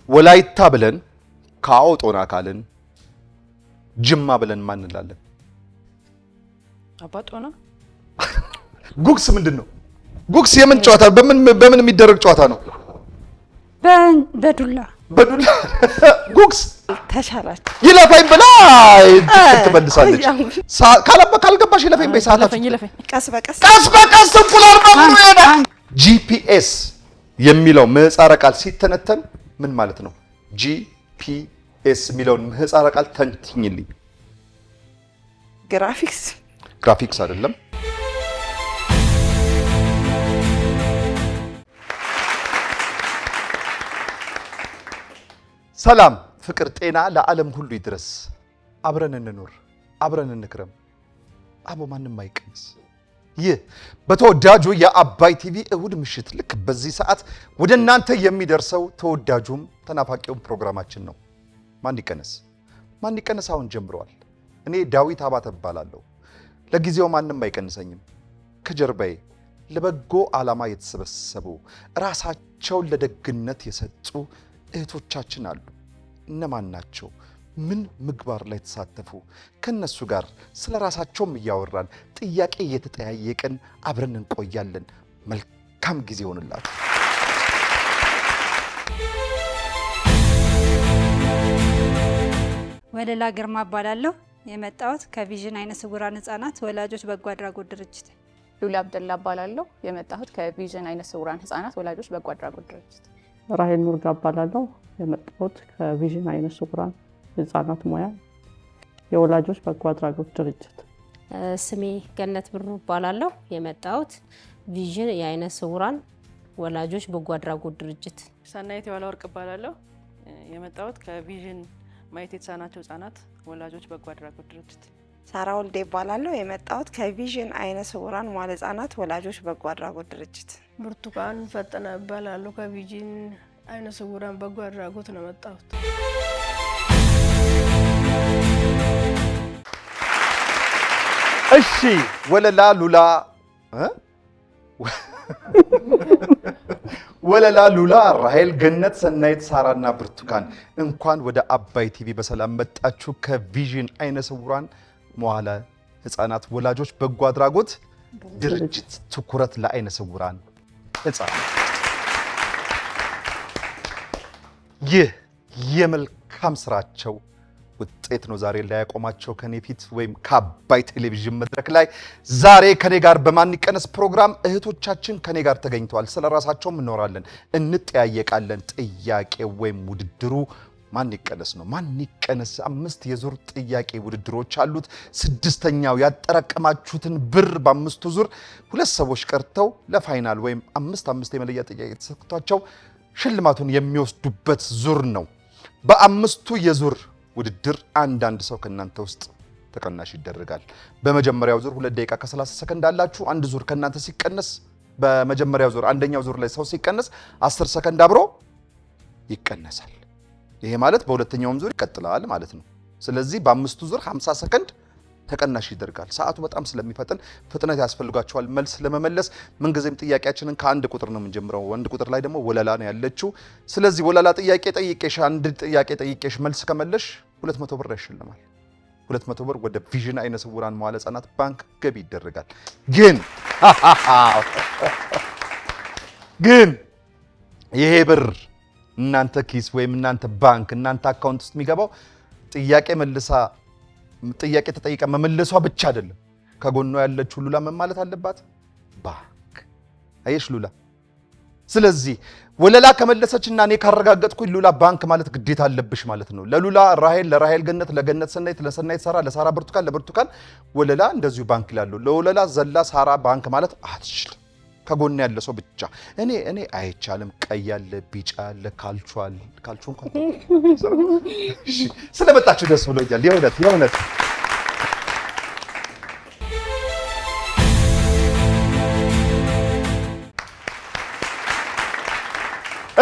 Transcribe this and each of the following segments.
ወላይታ ብለን ካኦጦና ካልን ጅማ ብለን ማን እንላለን? አባጦና። ጉግስ ምንድነው? ጉግስ የምን ጨዋታ በምን የሚደረግ ጨዋታ ነው? በዱላ ጉግስ ተሻላችሁ ይለፈኝ ብላ ትመልሳለች። ካልገባሽ ይለፈኝ በሰዓታችሁ ቀስ በቀስ እንቁላል መብሩ ይሄዳል። ጂፒኤስ የሚለው ምህጻረ ቃል ሲተነተን ምን ማለት ነው? ጂፒኤስ የሚለውን ምህጻረ ቃል ተንትኝልኝ። ግራፊክስ አይደለም። ሰላም፣ ፍቅር፣ ጤና ለዓለም ሁሉ ይድረስ። አብረን እንኖር፣ አብረን እንክረም። አቦ ማንም አይቀንስ። ይህ በተወዳጁ የአባይ ቲቪ እሁድ ምሽት ልክ በዚህ ሰዓት ወደ እናንተ የሚደርሰው ተወዳጁም ተናፋቂውም ፕሮግራማችን ነው። ማን ይቀነስ አሁን ጀምረዋል። እኔ ዳዊት አባተ እባላለሁ። ለጊዜው ማንም አይቀንሰኝም። ከጀርባዬ ለበጎ ዓላማ የተሰበሰቡ ራሳቸውን ለደግነት የሰጡ እህቶቻችን አሉ። እነማን ናቸው? ምን ምግባር ላይ ተሳተፉ? ከነሱ ጋር ስለ ራሳቸውም እያወራን ጥያቄ እየተጠያየቅን አብረን እንቆያለን። መልካም ጊዜ ይሆንላችሁ። ወለላ ግርማ እባላለሁ። የመጣሁት ከቪዥን አይነ ስውራን ህጻናት ወላጆች በጎ አድራጎት ድርጅት። ሉላ አብደላ እባላለሁ። የመጣሁት ከቪዥን አይነ ስውራን ህጻናት ወላጆች በጎ አድራጎት ድርጅት። ራሄል ኑርጋ እባላለሁ። የመጣሁት ከቪዥን አይነ ስውራን ህጻናት ሙያ የወላጆች በጎ አድራጎት ድርጅት። ስሜ ገነት ብሩ እባላለሁ። የመጣሁት ቪዥን የአይነ ስውራን ወላጆች በጎ አድራጎት ድርጅት። ሰናይት የዋላ ወርቅ እባላለሁ። የመጣሁት ከቪዥን ማየት የተሳናቸው ህጻናት ወላጆች በጎ አድራጎት ድርጅት። ሳራ ወልዴ እባላለሁ። የመጣሁት ከቪዥን አይነ ስውራን መዋለ ህጻናት ወላጆች በጎ አድራጎት ድርጅት። ብርቱካን ፈጠነ እባላለሁ። ከቪዥን አይነ ስውራን በጎ አድራጎት ነው የመጣሁት። እሺ ወለላ ሉላ ራሄል ገነት ሰናይት ሳራና ብርቱካን እንኳን ወደ አባይ ቲቪ በሰላም መጣችሁ። ከቪዥን አይነ ስውራን መዋለ ህጻናት ወላጆች በጎ አድራጎት ድርጅት ትኩረት ለአይነ ስውራን ህጻናት። ይህ የመልካም ስራቸው ውጤት ነው ዛሬ ላይ ያቆማቸው ከኔ ፊት ወይም ከአባይ ቴሌቪዥን መድረክ ላይ። ዛሬ ከኔ ጋር በማን ይቀነስ ፕሮግራም እህቶቻችን ከኔ ጋር ተገኝተዋል። ስለራሳቸውም እንኖራለን፣ እንጠያየቃለን። ጥያቄ ወይም ውድድሩ ማን ይቀነስ ነው። ማን ይቀነስ 5 የዙር ጥያቄ ውድድሮች አሉት። 6ኛው ያጠራቀማችሁትን ብር በ5ቱ ዙር 2 ሰዎች ቀርተው ለፋይናል ወይም 5 የመለያ ጥያቄ ተሰጥቷቸው ሽልማቱን የሚወስዱበት ዙር ነው። በ5ቱ የዙር ውድድር አንዳንድ ሰው ከናንተ ውስጥ ተቀናሽ ይደረጋል። በመጀመሪያው ዙር 2 ደቂቃ ከ30 ሰከንድ አላችሁ። አንድ ዙር ከናንተ ሲቀነስ በመጀመሪያው ዙር አንደኛው ዙር ላይ ሰው ሲቀነስ 10 ሰከንድ አብሮ ይቀነሳል። ይሄ ማለት በሁለተኛውም ዙር ይቀጥላል ማለት ነው። ስለዚህ በ5ቱ ዙር 50 ሰከንድ ተቀናሽ ይደርጋል። ሰዓቱ በጣም ስለሚፈጥን ፍጥነት ያስፈልጋቸዋል መልስ ለመመለስ። ምንጊዜም ጥያቄያችንን ከአንድ ቁጥር ነው የምንጀምረው። አንድ ቁጥር ላይ ደግሞ ወለላ ነው ያለችው። ስለዚህ ወለላ ጥያቄ ጠይቄሽ አንድ ጥያቄ ጠይቄሽ መልስ ከመለሽ 200 ብር ያሸልማል። 200 ብር ወደ ቪዥን አይነ ስውራን መዋለ ህጻናት ባንክ ገቢ ይደረጋል። ግን ይሄ ብር እናንተ ኪስ ወይም እናንተ ባንክ እናንተ አካውንት ውስጥ የሚገባው ጥያቄ ተጠይቃ መመለሷ ብቻ አይደለም። ከጎኗ ያለችው ሉላ ምን ማለት አለባት? ባንክ። አየሽ ሉላ። ስለዚህ ወለላ ከመለሰችና እኔ ካረጋገጥኩኝ ሉላ ባንክ ማለት ግዴታ አለብሽ ማለት ነው። ለሉላ ራሄል፣ ለራሄል ገነት፣ ለገነት ሰናይት፣ ለሰናይት ሳራ፣ ለሳራ ብርቱካን፣ ለብርቱካን ወለላ እንደዚሁ ባንክ ይላሉ። ለወለላ ዘላ ሳራ ባንክ ማለት አትችልም። ከጎን ያለ ሰው ብቻ እኔ አይቻልም። ቀይ ያለ፣ ቢጫ ያለ፣ ካልቹ እንኳን እሺ፣ ስለመጣችሁ ደስ ብሎኛል። የእውነት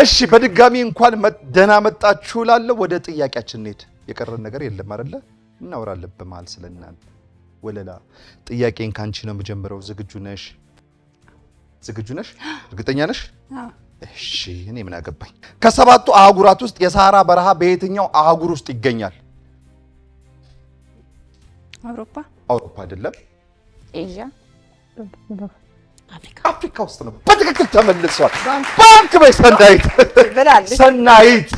እሺ፣ በድጋሚ እንኳን ደህና መጣችሁ እላለሁ። ወደ ጥያቄያችን እንሂድ። የቀረን ነገር የለም አይደለ? እናወራለን በመሀል ስለእናንተ። ወለላ ጥያቄን ካንቺ ነው የምጀምረው። ዝግጁ ነሽ? እርግጠኛ ነሽ? እሺ እኔ ምን አገባኝ። ከሰባቱ አህጉራት ውስጥ የሳሃራ በረሃ በየትኛው አህጉር ውስጥ ይገኛል? አውሮፓ አውሮፓ አይደለም። ኤዥያ፣ አፍሪካ ውስጥ ነው። በትክክል ተመልሷል። ባንክ በይ ሰናይት ብላለች። ሰናይት።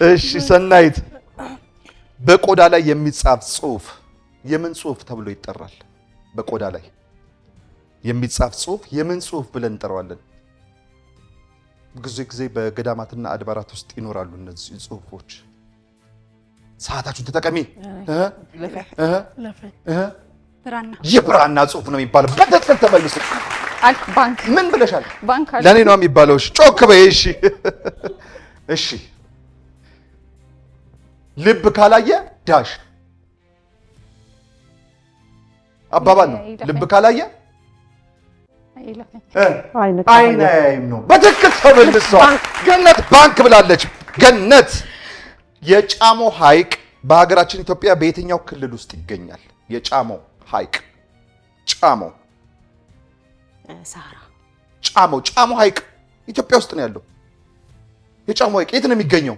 እሺ ሰናይት፣ በቆዳ ላይ የሚጻፍ ጽሁፍ የምን ጽሁፍ ተብሎ ይጠራል? በቆዳ ላይ የሚጻፍ ጽሁፍ የምን ጽሁፍ ብለን እንጠራዋለን? ብዙ ጊዜ በገዳማትና አድባራት ውስጥ ይኖራሉ እነዚህ ጽሁፎች። ሰዓታችሁን ተጠቀሚ። ብራና የብራና ጽሁፍ ነው የሚባለው። በትክክል ተመልሶ ባንክ። ምን ብለሻል? ባንክ አለ። ለኔ ነው የሚባለው። እሺ ጮክ በይ። እሺ እሺ። ልብ ካላየ ዳሽ አባባል ነው። ልብ ካላየ አይን አያይም ነው። በትክክል ተመልሷል። ገነት ባንክ ብላለች። ገነት፣ የጫሞ ሐይቅ በሀገራችን ኢትዮጵያ በየትኛው ክልል ውስጥ ይገኛል? የጫሞ ሐይቅ ጫሞ ሳራ ጫሞ ሐይቅ ኢትዮጵያ ውስጥ ነው ያለው። የጫሞ ሐይቅ የት ነው የሚገኘው?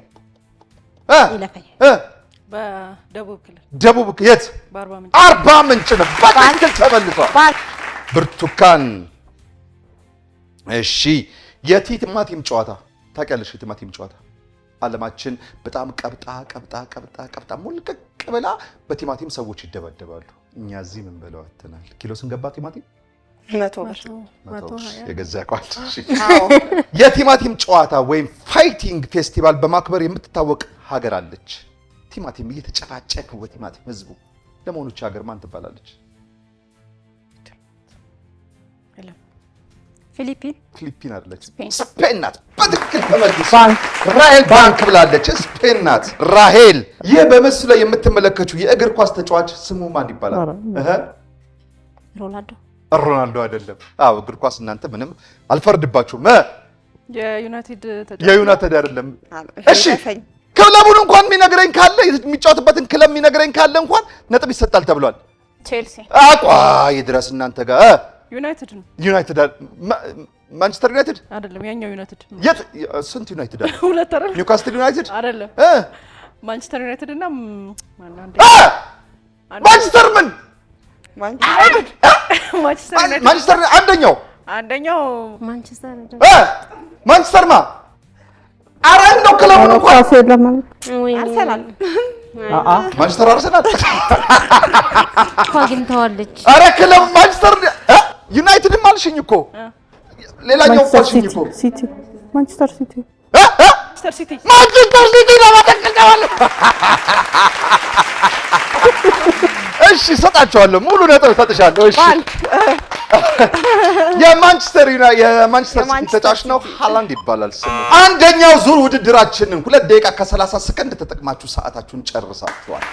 በደቡብ ክልል። ደቡብ የት? በአርባ ምንጭ። አርባ ምንጭ ነው። በትክክል ተመልሷል። ብርቱካን፣ እሺ የቲማቲም ጨዋታ ታውቂያለሽ? የቲማቲም ጨዋታ ዓለማችን በጣም ቀብጣ ሙልቅቅ ብላ በቲማቲም ሰዎች ይደባደባሉ። እኛ እዚህ ምን በለው አተናል። ኪሎ ስንገባ ቲማቲም 100 ብር የገዛ ቋል። የቲማቲም ጨዋታ ወይም ፋይቲንግ ፌስቲቫል በማክበር የምትታወቅ ሀገር አለች። ቲማቲም እየተጨፋጨፈ በቲማቲም ህዝቡ። ለመሆኑ ሀገር ማን ትባላለች? ፊሊፒን አይደለች፣ ስፔን ናት። በትክክል ተመልሷል። ራሄል ባንክ ብላለች። ስፔን ናት ራሄል። ይህ በምስሉ ላይ የምትመለከቱት የእግር ኳስ ተጫዋች ስሙ ማን ይባላል? ሮናልዶ አይደለም። አዎ እግር ኳስ እናንተ ምንም አልፈርድባችሁም። የዩናይትድ አይደለም። እሺ ክለቡን እንኳን የሚነግረኝ ካለ የሚጫወትበትን ክለብ የሚነግረኝ ካለ እንኳን ነጥብ ይሰጣል ተብሏል። ቼልሲ አቋይ ድረስ እናንተ ጋር ዩናይትድ ነው። ዩናይትድ ማንቸስተር ዩናይትድ አይደለም። ያኛው ዩናይትድ የት? ስንት ዩናይትድ አለ? ሁለት አይደል? ኒውካስትል ዩናይትድ አይደለም። ማንቸስተር ዩናይትድ እና ማንቸስተር ምን ማንቸስተር አንደኛው ማንቸስተር ማ ኧረ እንደው ክለቡን እንኳን አርሰናል ማንቸስተር አርሰናል አግኝተዋለች። ኧረ ክለብ ማንቸስተር ዩናይትድም አልሽኝ እኮ ሌላኛው እኮ አልሽኝ እኮ ማንቸስተር ሲቲ ነው ማጠቅቀዋል። እሺ ሰጣቸዋለሁ፣ ሙሉ ነጥብ ሰጥሻለሁ። እሺ የማንቸስተር ሲቲ ተጫዋች ነው፣ ሃላንድ ይባላል ስሙ። አንደኛው ዙር ውድድራችንን 2 ደቂቃ ከ30 ሰከንድ ተጠቅማችሁ ሰዓታችሁን ጨርሳችኋል።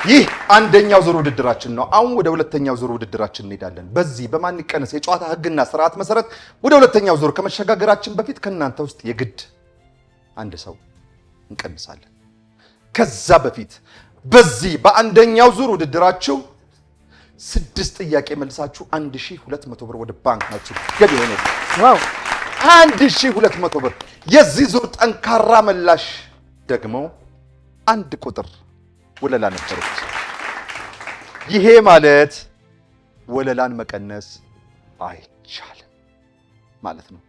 ይህ አንደኛው ዙር ውድድራችን ነው። አሁን ወደ ሁለተኛው ዙር ውድድራችን እንሄዳለን። በዚህ በማን ይቀነስ የጨዋታ ህግና ስርዓት መሰረት ወደ ሁለተኛው ዙር ከመሸጋገራችን በፊት ከእናንተ ውስጥ የግድ አንድ ሰው እንቀንሳለን። ከዛ በፊት በዚህ በአንደኛው ዙር ውድድራችሁ 6 ጥያቄ መልሳችሁ 1200 ብር ወደ ባንካችሁ ገቢ ሆነ። ዋው 1200 ብር። የዚህ ዙር ጠንካራ መላሽ ደግሞ አንድ ቁጥር ወለላ ነበረች። ይሄ ማለት ወለላን መቀነስ አይቻልም ማለት ነው።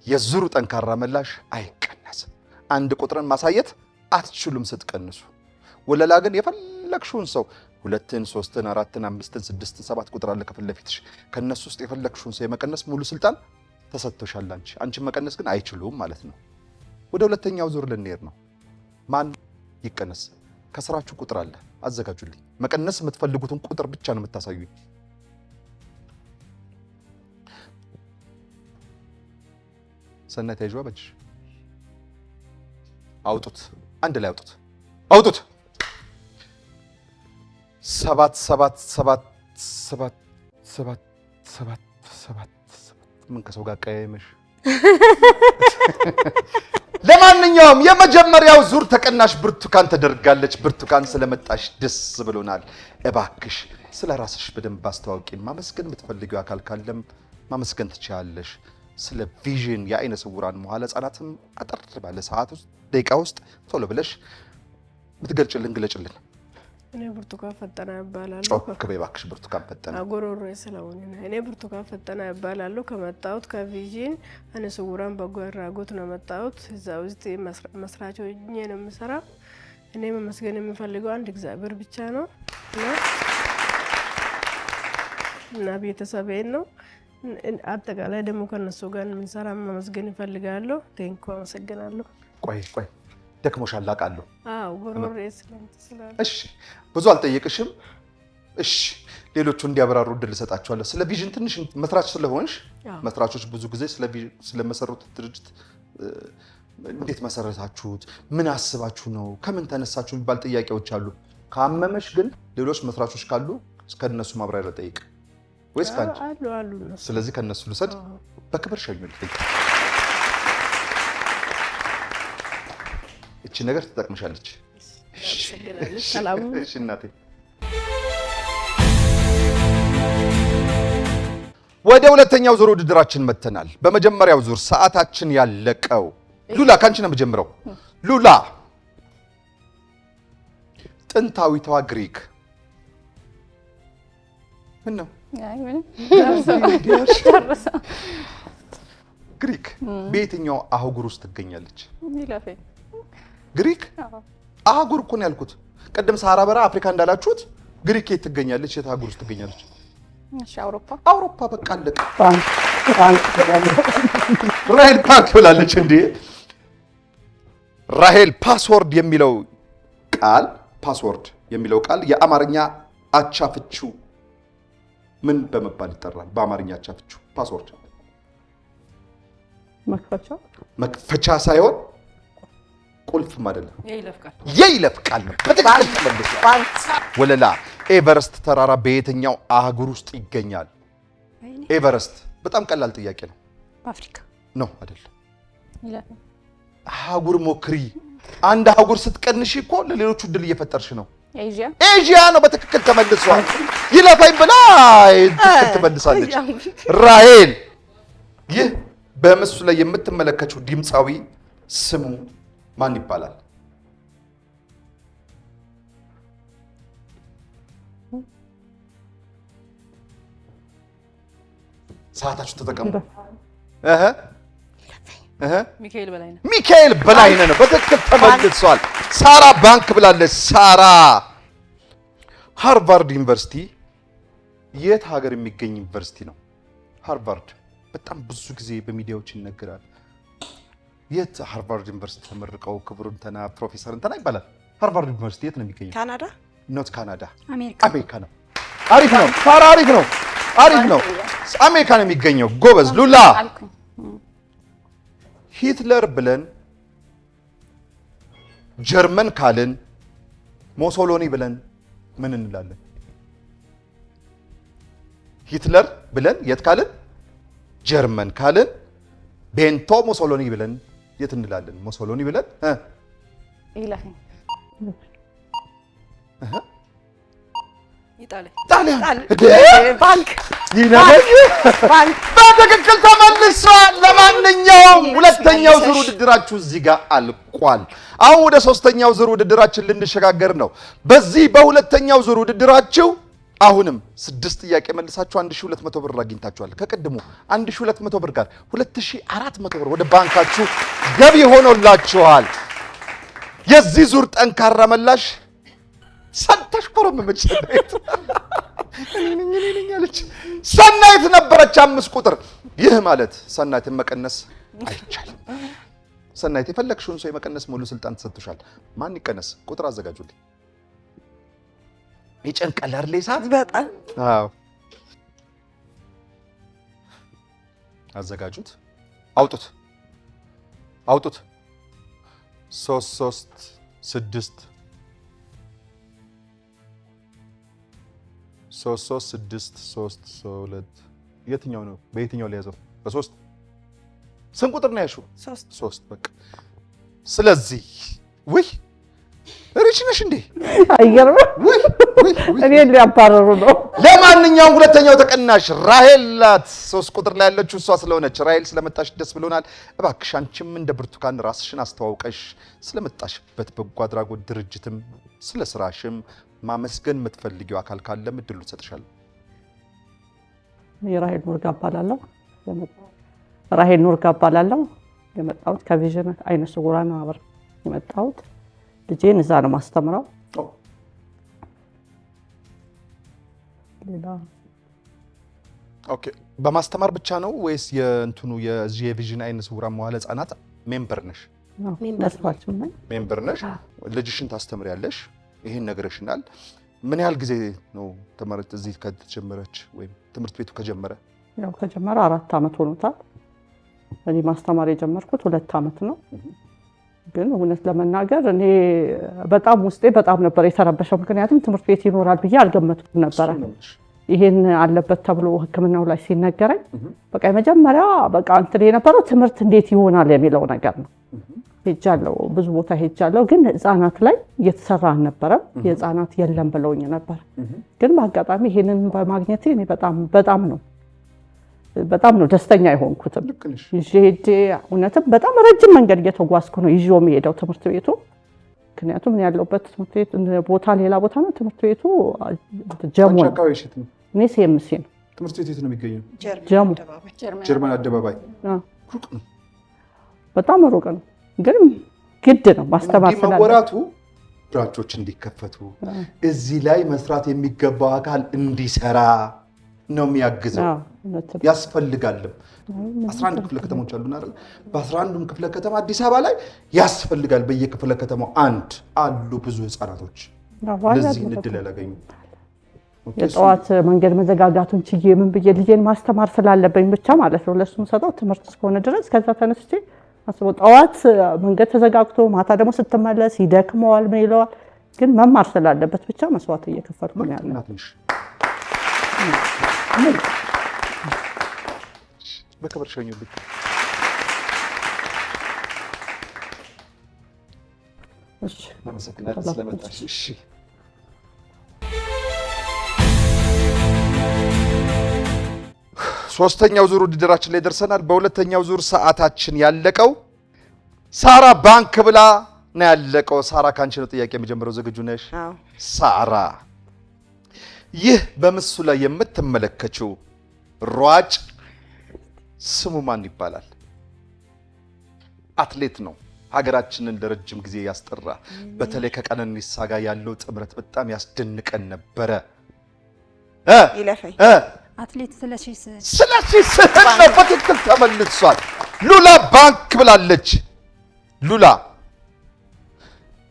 የዙሩ ጠንካራ መላሽ አይቀነስም። አንድ ቁጥርን ማሳየት አትችሉም ስትቀንሱ። ወለላ ግን የፈለግሽውን ሰው 2፣ 3፣ 4፣ 5፣ 6፣ 7 ቁጥር አለ ከፊት ለፊትሽ። ከነሱ ውስጥ የፈለግሽውን ሰው የመቀነስ ሙሉ ስልጣን ተሰጥቶሻል። አንቺን መቀነስ ግን አይችሉም ማለት ነው። ወደ ሁለተኛው ዙር ልንሄድ ነው። ማን ይቀነስ? ከስራችሁ ቁጥር አለ፣ አዘጋጁልኝ። መቀነስ የምትፈልጉትን ቁጥር ብቻ ነው የምታሳዩኝ። ሰናይት ያዥዋ በጅሽ አውጡት፣ አንድ ላይ አውጡት፣ አውጡት። 7 7 7 7 7 7 7 ምን ከሰው ጋር ቀያይመሽ? ለማንኛውም የመጀመሪያው ዙር ተቀናሽ ብርቱካን ተደርጋለች። ብርቱካን ስለመጣሽ ደስ ብሎናል። እባክሽ ስለ ራስሽ በደንብ አስተዋውቂን። ማመስገን የምትፈልጊው አካል ካለም ማመስገን ትችያለሽ። ስለ ቪዥን የአይነ ስውራን መዋለ ህጻናትም አጠር ባለ ሰዓት ውስጥ ደቂቃ ውስጥ ቶሎ ብለሽ ብትገልጭልን ግለጭልን። እኔ ብርቱካን ፈጠና እባላለሁ። ጮክ በይ እባክሽ ብርቱካን ፈጠና። አጎሮሮ ስለሆነ እኔ ብርቱካን ፈጠና እባላለሁ። ከመጣሁት ከቪዥን አይነ ስውራን በጎ አድራጎት ነው መጣሁት። እዛ ውስጥ መስራች ሆኜ ነው የምሰራው። እኔ መመስገን የምፈልገው አንድ እግዚአብሔር ብቻ ነው እና ቤተሰቤን ነው። አጠቃላይ ደግሞ ከነሱ ጋር የምንሰራ መመስገን እፈልጋለሁ። ቴንኩ አመሰግናለሁ። ቆይ ደክሞሻል አውቃለሁ። አዎ ጎሮሮ ስለምትስላል። እሺ ብዙ አልጠየቅሽም። እሺ ሌሎቹ እንዲያበራሩ እድል እሰጣቸዋለሁ። ስለ ቪዥን ትንሽ መስራች ስለሆንሽ መስራቾች ብዙ ጊዜ ስለመሰረቱት ድርጅት እንዴት መሰረታችሁት፣ ምን አስባችሁ ነው፣ ከምን ተነሳችሁ የሚባል ጥያቄዎች አሉ። ካመመሽ ግን ሌሎች መስራቾች ካሉ ከነሱ ማብራሪያ ጠይቅ ወይስ ካንቺ? አሉ። ስለዚህ ከነሱ ልሰድ። በክብር ሸኙልኝ። እቺ ነገር ትጠቅምሻለች። ሰላም። እሺ እናቴ። ወደ ሁለተኛው ዙር ውድድራችን መተናል። በመጀመሪያው ዙር ሰዓታችን ያለቀው ሉላ ካንቺ ነው የምጀምረው። ሉላ ጥንታዊቷ ግሪክ ምን ነው? ግሪክ በየትኛው አህጉር ውስጥ ትገኛለች? ግሪክ አህጉር እኮ ነው ያልኩት። ቀደም ሰሃራ በረሃ አፍሪካ እንዳላችሁት ግሪክ የት ትገኛለች? የት አህጉር ውስጥ ትገኛለች? እሺ አውሮፓ። በቃ አለቀ። ራሄል ፓርክ ብላለች እንዴ? ራሄል ፓስወርድ የሚለው ቃል የአማርኛ አቻ ፍቺው ምን በመባል ይጠራል? በአማርኛ አቻ ፍቺው ፓስወርድ መክፈቻ ሳይሆን ቁልፍም አይደለም። የይለፍ ቃል ነው። በትክክል ተመልሷል። ወለላ ኤቨረስት ተራራ በየትኛው አህጉር ውስጥ ይገኛል? ኤቨረስት በጣም ቀላል ጥያቄ ነው። በአፍሪካ ነው አይደለም? አህጉር ሞክሪ። አንድ አህጉር ስትቀንሽ እኮ ለሌሎቹ እድል እየፈጠርሽ ነው። ኤዥያ ነው። በትክክል ተመልሷል። ይለፋኝ ብላ ትክክል ትመልሳለች። ራሄል ይህ በምስሉ ላይ የምትመለከቱው ድምፃዊ ስሙ ማን ይባላል? ሰዓታችሁ ተጠቀሙ። ሚካኤል በላይነህ ነው። በትክክል ተመልሷል። ሳራ ባንክ ብላለች። ሳራ ሃርቫርድ ዩኒቨርሲቲ የት ሀገር የሚገኝ ዩኒቨርሲቲ ነው? ሃርቫርድ በጣም ብዙ ጊዜ በሚዲያዎች ይነገራል። የት ሃርቫርድ ዩኒቨርሲቲ ተመርቀው ክቡር እንትና ፕሮፌሰር እንትና ይባላል። ሃርቫርድ ዩኒቨርሲቲ የት ነው የሚገኘው? ካናዳ? ኖት ካናዳ፣ አሜሪካ ነው። አሪፍ ነው ሳራ፣ አሪፍ ነው። አሜሪካ ነው የሚገኘው። ጎበዝ ሉላ። ሂትለር ብለን ጀርመን ካልን ሞሶሎኒ ብለን ምን እንላለን? ሂትለር ብለን የት ካልን ጀርመን ካልን ቤንቶ ሞሶሎኒ ብለን የት እንላለን? ሞሶሎኒ ብለን ጣሊያን ባንክ በትክክል ተመልሷል። ለማንኛውም ሁለተኛው ዙር ውድድራችሁ እዚህ ጋር አልቋል። አሁን ወደ ሶስተኛው ዙር ውድድራችን ልንሸጋገር ነው። በዚህ በሁለተኛው ዙር ውድድራችሁ አሁንም 6 ጥያቄ መልሳችሁ 1200 ብር አግኝታችኋል። ከቀድሞ 1200 ብር ጋር 2400 ብር ወደ ባንካችሁ ገቢ ሆኖላችኋል። የዚህ ዙር ጠንካራ መላሽ ሰንተሽ ኮረመመች። ሰናይት ነበረች 5 ቁጥር። ይህ ማለት ሰናይትን መቀነስ አይቻልም። ሰናይት የፈለግሽውን ሰው የመቀነስ ሙሉ ስልጣን ተሰጥቶሻል። ማን ይቀነስ? ቁጥር አዘጋጁልኝ። ይጨንቃል አይደል? ሰዓት በጣም አዎ፣ አዘጋጁት። አውጡት 3 3 6 3 3 6 3 2 የትኛው ነው? በየትኛው ላይ ያዘው? በ3 ስንት ቁጥር ነው ያልሽው? 3 በቃ። ስለዚህ ሪች ነሽ እንዴ? አይገርምም? እኔ ሊያባረሩ ነው። ለማንኛውም ሁለተኛው ተቀናሽ ራሄል ናት። 3 ቁጥር ላይ ያለችው እሷ ስለሆነች ራሄል ስለመጣሽ ደስ ብሎናል። እባክሽ አንቺም እንደ ብርቱካን ራስሽን አስተዋውቀሽ ስለመጣሽበት በጎ አድራጎት ድርጅትም ስለ ስራሽም ማመስገን የምትፈልጊው አካል ካለም እድሉ ትሰጥሻለሁ። ራሄል ኑርጋ እባላለሁ። ራሄል ኑርጋ እባላለሁ። የመጣሁት ከቪዥን አይነ ስውራን ማህበር የመጣሁት ልጄን እዛ ነው ማስተምረው። ሌላ ኦኬ። በማስተማር ብቻ ነው ወይስ የእንትኑ የዚህ የቪዥን አይነ ስውራን መዋለ ህጻናት ሜምበር ነሽ? መስራችም ነኝ። ሜምበር ነሽ። ልጅሽን ታስተምሪያለሽ። ይሄን ነግረሽናል። ምን ያህል ጊዜ ነው ትምህርት እዚህ ከተጀመረች ወይም ትምህርት ቤቱ ከጀመረ? ያው ከጀመረ 4 ዓመት ሆኖታል። እኔ ማስተማር የጀመርኩት 2 ዓመት ነው። ግን እውነት ለመናገር እኔ በጣም ውስጤ በጣም ነበር የተረበሸው። ምክንያቱም ትምህርት ቤት ይኖራል ብዬ አልገመትኩም ነበረ። ይሄን አለበት ተብሎ ሕክምናው ላይ ሲነገረኝ በቃ የመጀመሪያ በቃ እንትን የነበረው ትምህርት እንዴት ይሆናል የሚለው ነገር ነው። ሄጃለሁ፣ ብዙ ቦታ ሄጃለሁ። ግን ህፃናት ላይ እየተሰራ አልነበረም። የህፃናት የለም ብለውኝ ነበር። ግን በአጋጣሚ ይሄንን በማግኘቴ እኔ በጣም ነው ደስተኛ የሆንኩትም። ይዤ ሄጄ እውነትም በጣም ረጅም መንገድ እየተጓዝኩ ነው ይዤው የምሄደው ትምህርት ቤቱ። ምክንያቱም ያለሁበት ትምህርት ቤት ቦታ ሌላ ቦታ ነው። ትምህርት ቤቱ ጀሞ ነው። እኔ ሲኤምሲ ነው። ትምህርት ቤቱ ነው የሚገኘው ጀሞ ጀርመን አደባባይ። ሩቅ ነው፣ በጣም ሩቅ ነው። ግን ግድ ነው ማስተማር ስላለ መወራቱ ብራንቾች እንዲከፈቱ እዚህ ላይ መስራት የሚገባው አካል እንዲሰራ ነው የሚያግዘው። ያስፈልጋልም። 11 ክፍለ ከተሞች አሉን አይደል? በ11ዱም ክፍለ ከተማ አዲስ አበባ ላይ ያስፈልጋል። በየክፍለ ከተማው አንድ አሉ ብዙ ህፃናቶች ለዚህ እድል ያላገኙ። የጠዋት መንገድ መዘጋጋቱን ችዬ ምን ብዬ ልጄን ማስተማር ስላለብኝ ብቻ ማለት ነው ለሱም ሰጠው ትምህርት እስከሆነ ድረስ። ከዛ ተነስቼ አስበው ጠዋት መንገድ ተዘጋግቶ ማታ ደግሞ ስትመለስ ይደክመዋል፣ ምን ይለዋል። ግን መማር ስላለበት ብቻ መስዋዕት እየከፈልኩ ነው ያለው። በክብር ሸኙልኝ። እሺ፣ አመሰግናለሁ ስለመጣሽ። እሺ፣ ሶስተኛው ዙር ውድድራችን ላይ ደርሰናል። በሁለተኛው ዙር ሰዓታችን ያለቀው ሳራ ባንክ ብላ ነው ያለቀው። ሳራ ካንቺ ነው ጥያቄ የመጀመሪያው። ዝግጁ ነሽ? አዎ። ሳራ፣ ይህ በምስሉ ላይ የምትመለከችው ሯጭ ስሙ ማን ይባላል? አትሌት ነው። ሀገራችንን ለረጅም ጊዜ ያስጠራ። በተለይ ከቀነኒሳ ጋር ያለው ጥምረት በጣም ያስደንቀን ነበረ። ይለፈኝ አትሌት ስለሺ ስህተት ነው። በትክክል ተመልሷል። ሉላ ባንክ ብላለች። ሉላ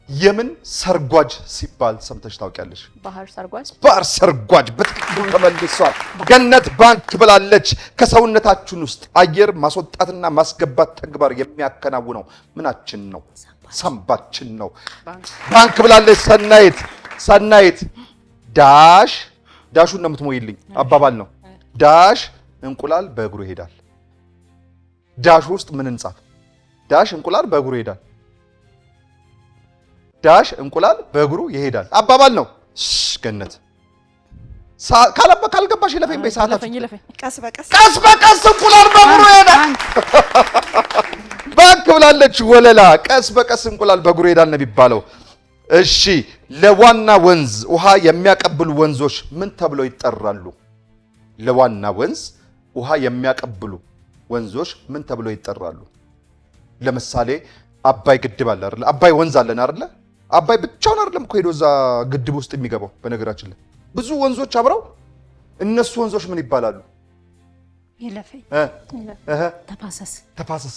የምን ሰርጓጅ ሲባል ሰምተሽ ታውቂያለሽ? ባህር ሰርጓጅ። ባህር ሰርጓጅ በትክክል ተመልሷል። ገነት ባንክ ብላለች። ከሰውነታችን ውስጥ አየር ማስወጣትና ማስገባት ተግባር የሚያከናውነው ምናችን ነው? ሳምባችን ነው። ባንክ ብላለች። ሰናይት ዳሹን ነው የምትሞይልኝ። አባባል ነው። ዳሽ እንቁላል በእግሩ ይሄዳል። ዳሹ ውስጥ ምን እንጻፍ? ዳሽ እንቁላል በእግሩ ይሄዳል። ዳሽ እንቁላል በእግሩ ይሄዳል። አባባል ነው። ገነት ካልገባሽ ይለፈኝ በይ። ሰዓታችን ቀስ በቀስ እንቁላል በእግሩ ይሄዳል። ባንክ ብላለች። ወለላ ቀስ በቀስ እንቁላል በእግሩ ይሄዳል ነው የሚባለው። እሺ፣ ለዋና ወንዝ ውሃ የሚያቀብሉ ወንዞች ምን ተብለው ይጠራሉ? ለዋና ወንዝ ውሃ የሚያቀብሉ ወንዞች ምን ተብለው ይጠራሉ? ለምሳሌ አባይ ግድብ አለ አይደል? አባይ ወንዝ አለን አይደል? አባይ ብቻውን አይደለም እኮ ሄዶ እዛ ግድብ ውስጥ የሚገባው። በነገራችን ላይ ብዙ ወንዞች አብረው፣ እነሱ ወንዞች ምን ይባላሉ? ይለፈኝ ተፋሰስ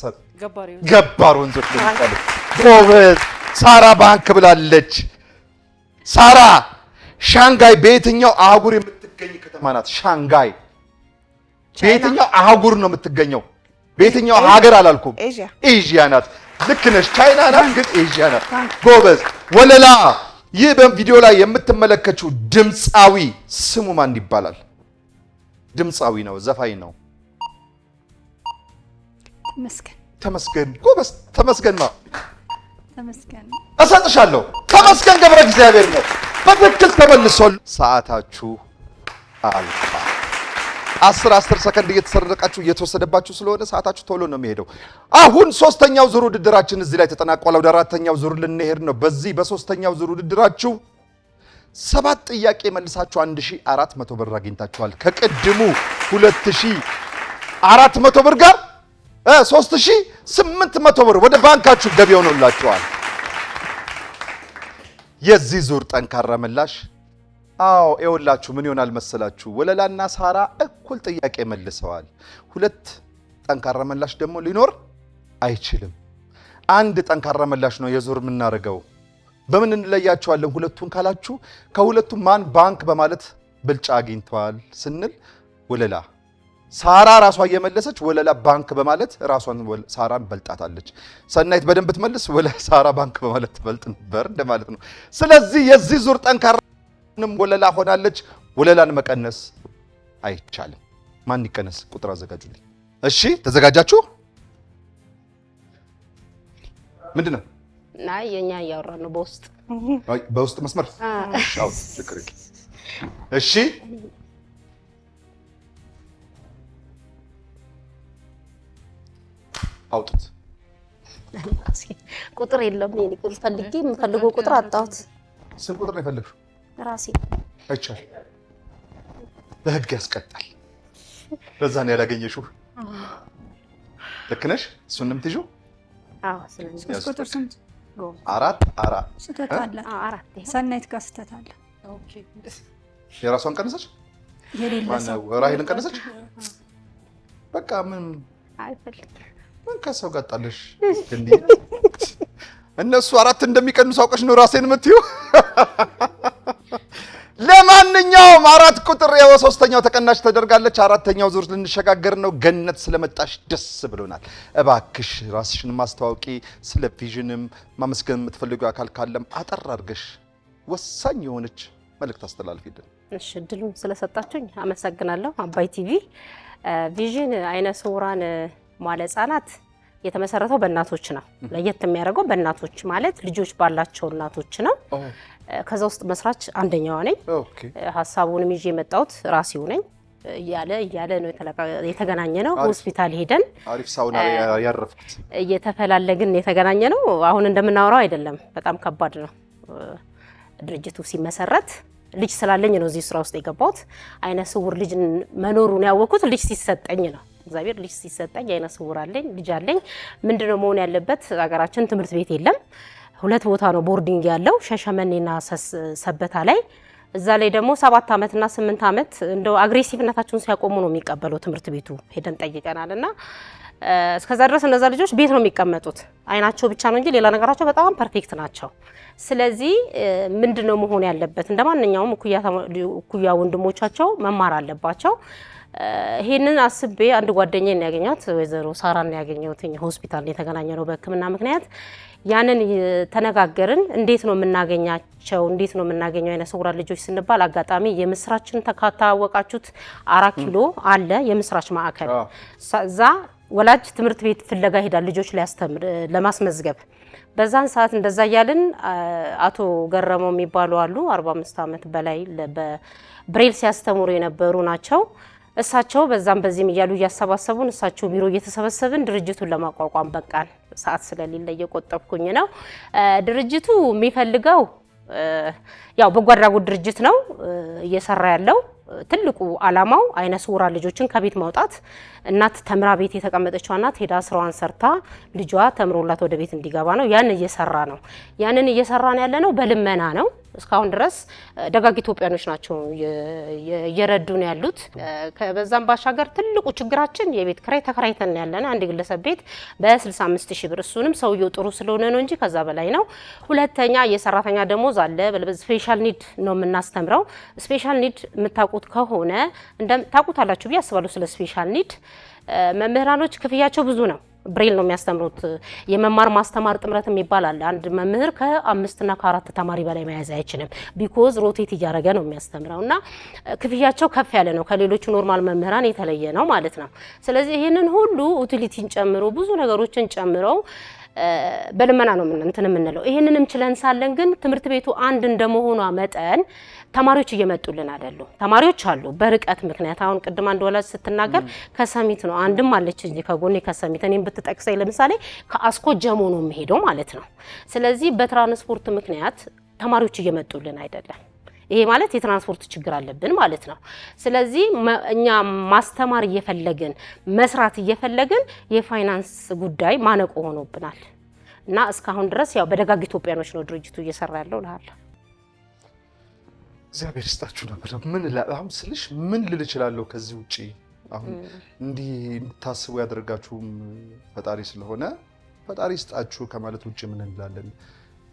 ገባር ወንዞች ምን ይባላሉ? ጎበዝ። ሳራ ባንክ ብላለች። ሳራ ሻንጋይ በየትኛው አህጉር የምትገኝ ከተማ ናት? ሻንጋይ በየትኛው አህጉር ነው የምትገኘው? በየትኛው ሀገር አላልኩም። ኤዥያ ናት። ልክ ነሽ። ቻይና ናት ግን ኤዥያ ናት። ጎበዝ። ወለላ፣ ይህ በቪዲዮ ላይ የምትመለከችው ድምፃዊ ስሙ ማን ይባላል? ድምፃዊ ነው፣ ዘፋኝ ነው። ተመስገን። ተመስገን። ጎበዝ። ተመስገን ነው። ተመስገን። እሰጥሻለሁ። ተመስገን ገብረ እግዚአብሔር ነው። በትክክል ተመልሷል። ሰዓታችሁ አልፏል። 10 ሰከንድ እየተወሰደባችሁ ስለሆነ ሰዓታችሁ ቶሎ ነው የሚሄደው። አሁን ሶስተኛው ዙር ውድድራችን እዚህ ላይ ተጠናቋል። ወደ አራተኛው ዙር ልንሄድ ነው። በዚህ በሶስተኛው ዙር ውድድራችሁ 7 ጥያቄ መልሳችሁ 1400 ብር አግኝታችኋል። ከቅድሙ 2400 ብር ጋር 3800 ብር ወደ ባንካችሁ ገቢ ሆኖላችኋል። የዚህ ዙር ጠንካራ ምላሽ ይኸውላችሁ ምን ይሆናል መሰላችሁ? ወለላና ሳራ እኩል ጥያቄ መልሰዋል። 2 ጠንካራ ምላሽ ደግሞ ሊኖር አይችልም። አንድ ጠንካራ ምላሽ ነው የዙር የምናደርገው። በምን እንለያቸዋለን ሁለቱን ካላችሁ፣ ከሁለቱም ማን ባንክ በማለት ብልጫ አግኝተዋል ስንል ወለላ፣ ሳራ ራሷ እየመለሰች ወለላ ባንክ በማለት ራሷን ሳራን በልጣታለች። ሰናይት በደንብ ትመልስ ሳራ ባንክ በማለት ትበልጥ ነበር እንደማለት ነው። ስለዚህ የዚህ ዙር ጠንካራ ወለላ ሆናለች። ወለላን መቀነስ አይቻልም። ማን ይቀነስ? ቁጥር አዘጋጁልኝ። እሺ ተዘጋጃችሁ? ምንድነው? ናይ የኛ እያወራን ነው በውስጥ በውስጥ መስመር። እሺ አውጡት። ቁጥር የለም። የኔ ቁጥር ፈልጌ የምፈልገው ቁጥር አጣሁት። ስንት ቁጥር ነው የፈለግሽው? ራሴ አይቻልም። በህግ ያስቀጣል። ለዛ ነው ያላገኘሽው። ልክ ነሽ። እሱን ነው የምትይዥው? አዎ። ስለዚህ ቁጥር ስንት? 4 ስህተት አለ። 4 ሰናይት ጋር ስህተት አለ። ኦኬ የራሷን ቀነሰች። የሌለ ሰው ራሂልን ቀነሰች። በቃ ምን አይፈልግም። ምን ከሰው ጋር ጣለሽ? እንዴ እነሱ 4 እንደሚቀንሱ አውቀሽ ነው ራሴን የምትይው? ለማንኛውም 4 ቁጥር ሶስተኛው ተቀናሽ ተደርጋለች። አራተኛው ዙር ልንሸጋገር ነው። ገነት ስለመጣሽ ደስ ብሎናል። እባክሽ ራስሽን ማስተዋወቂ፣ ስለ ቪዥንም ማመስገን የምትፈልጊው አካል ካለም አጠር አድርገሽ ወሳኝ የሆነች መልእክት አስተላልፊልን። እሺ፣ እድሉን ስለሰጣችሁኝ አመሰግናለሁ። አባይ ቲቪ ቪዥን አይነ ስውራን ማለ ህጻናት የተመሰረተው በእናቶች ነው። ለየት የሚያደርገው በእናቶች ማለት ልጆች ባላቸው እናቶች ነው። ከዛ ውስጥ መስራች አንደኛዋ ነኝ። ሀሳቡንም ይዤ የመጣሁት ራሴው ነኝ። እያለ ነው የተገናኘ ነው። ሆስፒታል ሄደን አሪፍ ሳውና ያረፍኩት እየተፈላለግን የተገናኘ ነው። አሁን እንደምናወራው አይደለም። በጣም ከባድ ነው። ድርጅቱ ሲመሰረት ልጅ ስላለኝ ነው እዚህ ስራ ውስጥ የገባሁት። አይነ ስውር ልጅ መኖሩን ያወቅኩት ልጅ ሲሰጠኝ ነው። እግዚአብሔር ልጅ ሲሰጠኝ አይነ ስውር አለኝ፣ ልጅ አለኝ። ምንድነው መሆን ያለበት? ሀገራችን ትምህርት ቤት የለም። 2 ቦታ ነው ቦርዲንግ ያለው፣ ሻሸመኔና ሰበታ ላይ። እዛ ላይ ደግሞ 7 ዓመትና 8 ዓመት እንደው አግሬሲቭነታቸውን ሲያቆሙ ነው የሚቀበለው ትምህርት ቤቱ። ሄደን ጠይቀናልና እስከዛ ድረስ እነዛ ልጆች ቤት ነው የሚቀመጡት። አይናቸው ብቻ ነው እንጂ ሌላ ነገራቸው በጣም ፐርፌክት ናቸው። ስለዚህ ምንድነው መሆን ያለበት? እንደማንኛውም እኩያ ወንድሞቻቸው መማር አለባቸው። ይሄንን አስቤ አንድ ጓደኛዬን ያገኛት ወይዘሮ ሳራን ያገኘሁት ሆስፒታል የተገናኘ ነው በሕክምና ምክንያት። ያንን ተነጋገርን። እንዴት ነው የምናገኛቸው? እንዴት ነው የምናገኘው አይነ ስውራን ልጆች ስንባል አጋጣሚ የምስራችን ተካታወቃችሁት 4 ኪሎ አለ የምስራች ማዕከል። እዛ ወላጅ ትምህርት ቤት ፍለጋ ሄዳል ልጆች ሊያስተምር ለማስመዝገብ። በዛን ሰዓት እንደዛ እያልን አቶ ገረመው የሚባሉ አሉ 45 ዓመት በላይ በብሬል ሲያስተምሩ የነበሩ ናቸው። እሳቸው በዛም በዚህም እያሉ እያሰባሰቡን እሳቸው ቢሮ እየተሰበሰብን ድርጅቱን ለማቋቋም በቃን። ሰዓት ስለሌለ እየቆጠብኩኝ ነው። ድርጅቱ የሚፈልገው ያው በጎ አድራጎት ድርጅት ነው እየሰራ ያለው። ትልቁ አላማው አይነ ስውራን ልጆችን ከቤት ማውጣት፣ እናት ተምራ ቤት የተቀመጠችው እናት ሄዳ ስራዋን ሰርታ ልጇ ተምሮላት ወደ ቤት እንዲገባ ነው። ያን እየሰራ ነው። ያንን እየሰራን ያለ ነው በልመና ነው። እስካሁን ድረስ ደጋግ ኢትዮጵያኖች ናቸው እየረዱን ያሉት። ከበዛም ባሻገር ትልቁ ችግራችን የቤት ክራይ ተከራይተን ያለና አንድ ግለሰብ ቤት በ65,000 ብር፣ እሱንም ሰውየው ጥሩ ስለሆነ ነው እንጂ ከዛ በላይ ነው። ሁለተኛ የሰራተኛ ደሞዝ አለ። ስፔሻል ኒድ ነው የምናስተምረው። ስፔሻል ኒድ የምታውቁት ከሆነ ታውቁታላችሁ ብዬ አስባለሁ። ስለ ስፔሻል ኒድ መምህራኖች ክፍያቸው ብዙ ነው። ብሬል ነው የሚያስተምሩት። የመማር ማስተማር ጥምረት የሚባል አለ። አንድ መምህር ከ5 እና ከ4 ተማሪ በላይ መያዝ አይችልም። ቢኮዝ ሮቴት እያደረገ ነው የሚያስተምረውና ክፍያቸው ከፍ ያለ ነው። ከሌሎቹ ኖርማል መምህራን የተለየ ነው ማለት ነው። ስለዚህ ይህንን ሁሉ ዩቲሊቲን ጨምሮ ብዙ ነገሮችን ጨምረው በልመና ነው እንትን የምንለው። ይሄንንም ችለን ሳለን ግን ትምህርት ቤቱ አንድ እንደመሆኗ መጠን ተማሪዎች እየመጡልን አይደሉም። ተማሪዎች አሉ በርቀት ምክንያት። አሁን ቅድም አንድ ወላጅ ስትናገር ከሰሚት ነው አንድም አለች እንጂ ከጎኔ ከሰሚት እኔም ብትጠቅሰኝ ለምሳሌ ከአስኮ ጀሞ ነው የሚሄደው ማለት ነው። ስለዚህ በትራንስፖርት ምክንያት ተማሪዎች እየመጡልን አይደለም። ይሄ ማለት የትራንስፖርት ችግር አለብን ማለት ነው። ስለዚህ እኛ ማስተማር እየፈለግን መስራት እየፈለግን የፋይናንስ ጉዳይ ማነቆ ሆኖብናል እና እስካሁን ድረስ ያው በደጋግ ኢትዮጵያኖች ነው ድርጅቱ እየሰራ ያለው እልሃለሁ። እግዚአብሔር ይስጣችሁ ነበር። አሁን ስልሽ ምን ልል እችላለሁ ከዚህ ውጪ? አሁን እንዲህ እንድታስቡ ያደርጋችሁም ፈጣሪ ስለሆነ ፈጣሪ ይስጣችሁ ከማለት ውጪ ምን እንላለን?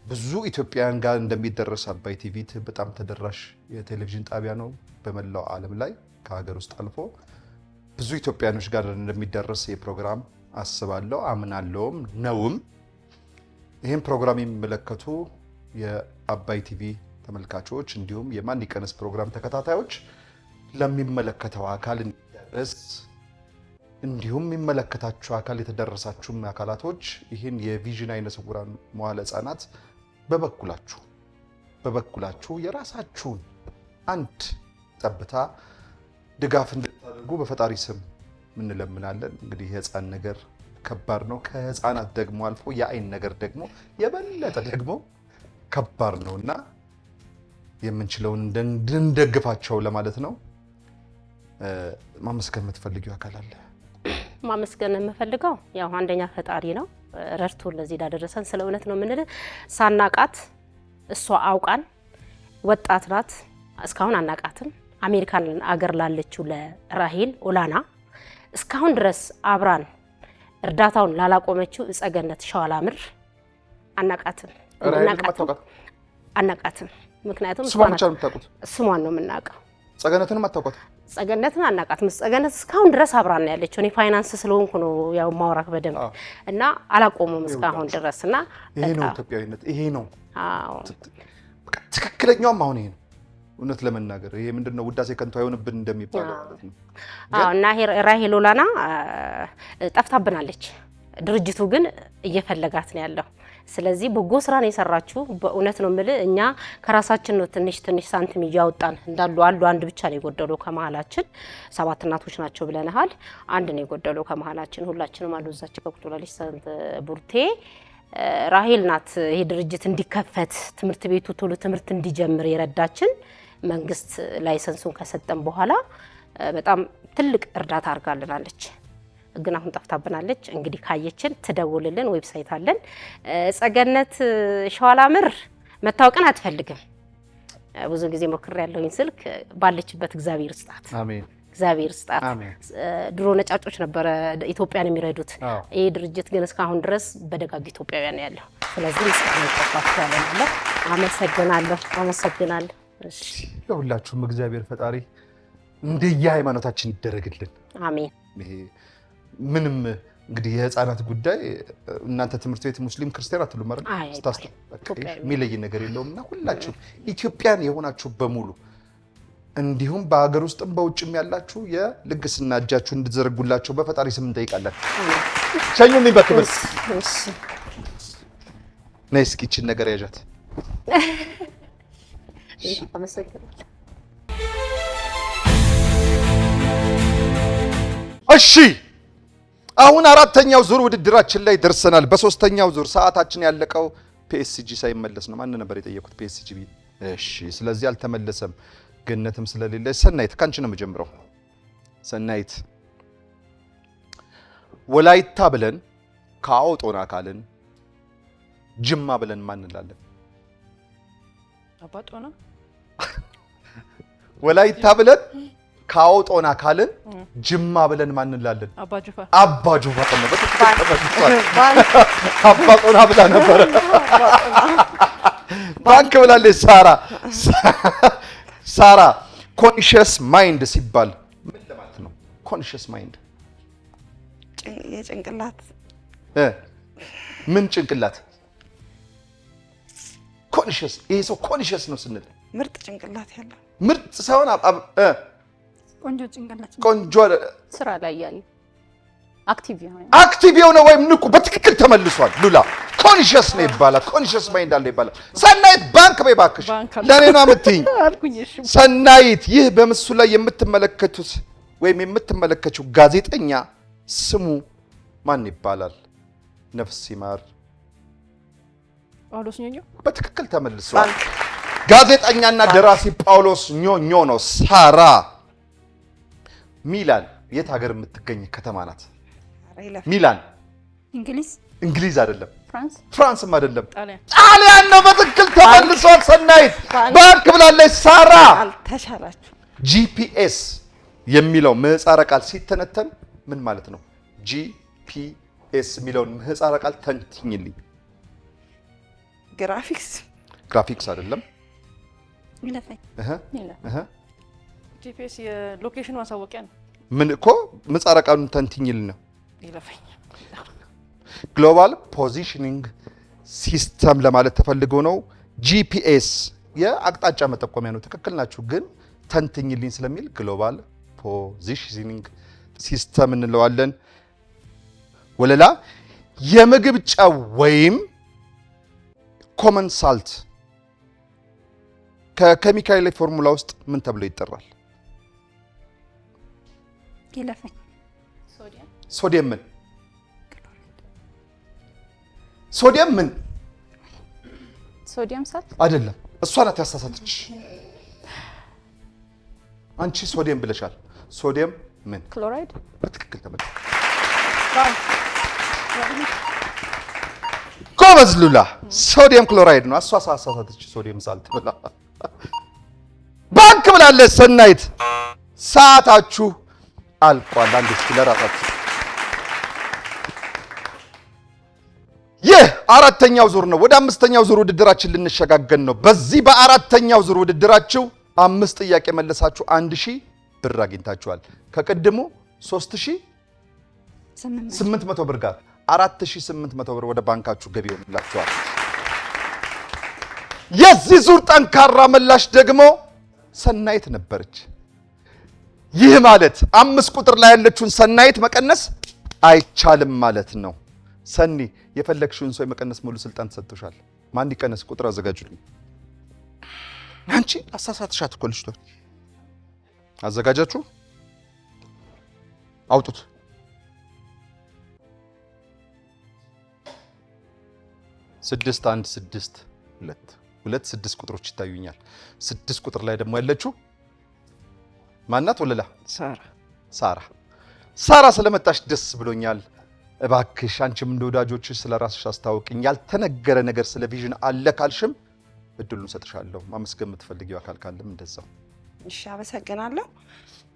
ብዙ ኢትዮጵያውያን ጋር እንደሚደረስ አባይ ቲቪ በጣም ተደራሽ የቴሌቪዥን ጣቢያ ነው በመላው ዓለም ላይ ከሀገር ውስጥ አልፎ ብዙ ኢትዮጵያኖች ጋር እንደሚደረስ የፕሮግራም አስባለሁ አምናለሁም ነውም። ይህን ፕሮግራም የሚመለከቱ የአባይ ቲቪ ተመልካቾች እንዲሁም የማን ይቀነስ ፕሮግራም ተከታታዮች ለሚመለከተው አካል እንዲደርስ እንዲሁም የሚመለከታችሁ አካል የተደረሳችሁም አካላቶች ይህን የቪዥን አይነ ስውራን መዋለ ህጻናት በበኩላችሁ የራሳችሁን አንድ ጠብታ ድጋፍ እንድታደርጉ በፈጣሪ ስም እንለምናለን። እንግዲህ የህፃን ነገር ከባድ ነው። ከህፃናት ደግሞ አልፎ የአይን ነገር ደግሞ የበለጠ ደግሞ ከባድ ነውና የምንችለውን እንድንደግፋቸው ለማለት ነው። ማመስገን የምትፈልጊው አካል አለ? ማመስገን የምፈልገው ያው አንደኛ ፈጣሪ ነው ረድቶ ለዚህ ዳደረሰን። ስለ እውነት ነው የምንል ሳናቃት እሷ አውቃን ወጣት ናት። እስካሁን አናቃትም። አሜሪካን አገር ላለችው ለራሄል ኦላና እስካሁን ድረስ አብራን እርዳታውን ላላቆመችው ጸገነት ሸዋላምር አናቃትም። ምክንያቱም ስሟን ነው የምናውቀው። ጸገነትንም አታውቃት? ጸገነትን አናቃትም። ጸገነት እስካሁን ድረስ አብራን ያለችው እኔ ፋይናንስ ስለሆንኩ ነው ያው ማውራክ በደንብ እና አላቆሙም እስካሁን ድረስና ይሄ ነው ኢትዮጵያዊነት። ይሄ ነው አዎ ትክክለኛውም አሁን ይሄ ነው። እውነት ለመናገር ይሄ ምንድነው ውዳሴ ከንቱ አይሆንብን እንደሚባለው ማለት ነው። አዎ እና ራሄል ኦላና ጠፍታብናለች። ድርጅቱ ግን እየፈለጋት ነው ያለው። ስለዚህ በጎ ስራ ነው የሰራችሁ። በእውነት ነው የምልህ እኛ ከራሳችን ነው ትንሽ ሳንቲም እያወጣን እንዳሉ አሉ። አንድ ብቻ ነው የጎደለው ከመሃላችን። 7 እናቶች ናቸው ብለናል። አንድ ነው የጎደለው ከመሃላችን። ሁላችንም አሉ እዛች ከቁጥራለች ሳንት ቡርቴ ራሄል ናት ይሄ ድርጅት እንዲከፈት ትምህርት ቤቱ ቶሎ ትምህርት እንዲጀምር የረዳችን። መንግስት ላይሰንሱን ከሰጠን በኋላ በጣም ትልቅ እርዳታ አድርጋልናለች። ግን አሁን ጠፍታብናለች። እንግዲህ ካየችን ትደውልልን። ዌብሳይት አለን። ጸገነት ሸዋላምር መታወቅን አትፈልግም። ብዙ ጊዜ ሞክሬያለሁኝ ስልክ ባለችበት እግዚአብሔር ይስጣት። አሜን። እግዚአብሔር ይስጣት። ድሮ ነጫጮች ነበረ ኢትዮጵያን የሚረዱት። ይሄ ድርጅት ግን እስካሁን ድረስ በደጋግ ኢትዮጵያውያን ነው ያለው። ስለዚህ እስካሁን ተቋጥቷል። አመሰግናለሁ። እሺ ለሁላችሁም እግዚአብሔር ፈጣሪ እንደየ ሃይማኖታችን ይደረግልን። አሜን። ይሄ ምንም እንግዲህ የህፃናት ጉዳይ እናንተ ትምህርት ቤት ሙስሊም ክርስቲያን አትሉም ማለት የሚለይ ነገር የለውምና ሁላችሁም ኢትዮጵያን የሆናችሁ በሙሉ እንዲሁም በሀገር ውስጥም በውጭም ያላችሁ የልግስና እጃችሁ እንድትዘረጉላቸው በፈጣሪ ስም እንጠይቃለን። ሸኙልኝ በክብር። ነይ እስኪ ይህችን ነገር ያዣት። እሺ አሁን 4ኛው ዙር ውድድራችን ላይ ደርሰናል። በ3ኛው ዙር ሰዓታችን ያለቀው ፒኤስጂ ሳይመለስ ነው። ማን ነበር የጠየቁት? ፒኤስጂ። እሺ ስለዚህ አልተመለሰም። ገነትም ስለሌለ ሰናይት ካንቺ ነው የምጀምረው። ሰናይት ወላይታ ብለን ካኦጦና ካልን ጅማ ብለን ማን እንላለን? አባጦና። ወላይታ ብለን ካኦጦና ካልን ጅማ ብለን ማን እንላለን? አባጁፋር። አባጁፋር ነው። አባጦና ብላ ነበር። ባንክ ብላለች ሳራ። ኮንሺየስ ማይንድ ሲባል ምን ለማለት ነው? ኮንሺየስ ማይንድ የጭንቅላት ምን ጭንቅላት? ኮንሺየስ። ይሄ ሰው ኮንሺየስ ነው ስንል ምርጥ ጭንቅላት ያለው ምርጥ ሳይሆን ቆንጆ ጭንቅላት፣ ቆንጆ ስራ ላይ ያለ አክቲቭ የሆነ ወይም ንቁ በትክክል ተመልሷል። ሉላ ኮንሽስ ነው ይባላል። ኮንሽስ ማይንድ አለ ይባላል። ሰናይት ባንክ በባክሽ ለኔ ነው የምትይኝ። ሰናይት ይህ በምስሉ ላይ የምትመለከቱት ወይም የምትመለከቱት ጋዜጠኛ ስሙ ማን ይባላል? ነፍስ ይማር ጳውሎስ ኞኞ በትክክል ተመልሷል። ጋዜጠኛና ደራሲ ጳውሎስ ኞኞ ነው። ሳራ ሚላን የት ሀገር የምትገኝ ከተማ ናት? ሚላን እንግሊዝ አይደለም፣ ፍራንስም አይደለም፣ ጣሊያን ነው። በትክክል ተመልሷል። ሰናይት ባንክ ብላለች። ሳራ አልተሻላችሁ። ጂፒኤስ የሚለው ምህጻረ ቃል ሲተነተን ምን ማለት ነው? ጂፒኤስ የሚለውን ምህጻረ ቃል ተንትኝልኝ። ግራፊክስ አይደለም። ጂፒኤስ የሎኬሽኑ ማሳወቂያ ነው። ምን እኮ ምህጻረ ቃሉን ተንትኝልኝ ነው። ይለፈኝ ግሎባል ፖዚሽኒንግ ሲስተም ለማለት ተፈልጎ ነው። ጂፒኤስ የአቅጣጫ መጠቆሚያ ነው። ትክክል ናችሁ፣ ግን ተንትኝልኝ ስለሚል ግሎባል ፖዚሽኒንግ ሲስተም እንለዋለን። ወለላ የምግብ ጨው ወይም ኮመን ሳልት ከኬሚካል ፎርሙላ ውስጥ ምን ተብሎ ይጠራል? ይለፈኝ ሶዲየም ምን? ሶዲየም ምን? ሶዲየም ሳልት አይደለም። እሷ ናት ያሳሳተች። አንቺ ሶዲየም ብለሻል። ሶዲየም ምን? ክሎራይድ። በትክክል ተመልሶ ጎበዝ ሉላ። ሶዲየም ክሎራይድ ነው። እሷ አሳሳተች። ሶዲየም ሳልት ብላ ባንክ ብላለች። ሰናይት ሰዓታችሁ አልቋል። አንድ እስኪ ለራሳችሁ ይህ አራተኛው ዙር ነው። ወደ አምስተኛው ዙር ውድድራችን ልንሸጋገን ነው። በዚህ በአራተኛው ዙር ውድድራችሁ 5 ጥያቄ መለሳችሁ 1000 ብር አግኝታችኋል። ከቅድሙ 3800 ብር ጋር 4800 ብር ወደ ባንካችሁ ገቢ ይሆንላችኋል። የዚህ ዙር ጠንካራ ምላሽ ደግሞ ሰናይት ነበረች። ይህ ማለት 5 ቁጥር ላይ ያለችውን ሰናይት መቀነስ አይቻልም ማለት ነው። ሰኒ የፈለግሽውን ሰው የመቀነስ ሙሉ ስልጣን ተሰጥቶሻል። ማን ይቀነስ? ቁጥር አዘጋጁልኝ። አንቺ አሳሳትሻት እኮ ልጅቷ። አዘጋጃችሁ? አውጡት። 6 1 6 2 6 ቁጥሮች ይታዩኛል። 6 ቁጥር ላይ ደግሞ ያለችው ማናት? ወለላ ሳራ ስለመጣሽ ደስ ብሎኛል። እባክሽ አንቺም እንደ ወዳጆችሽ ስለ ራስሽ አስታውቅኝ። ያልተነገረ ነገር ስለ ቪዥን አለ ካልሽም እድሉን ሰጥሻለሁ። ማመስገን የምትፈልጊው አካል ካለም እንደዛው። እሺ፣ አመሰግናለሁ።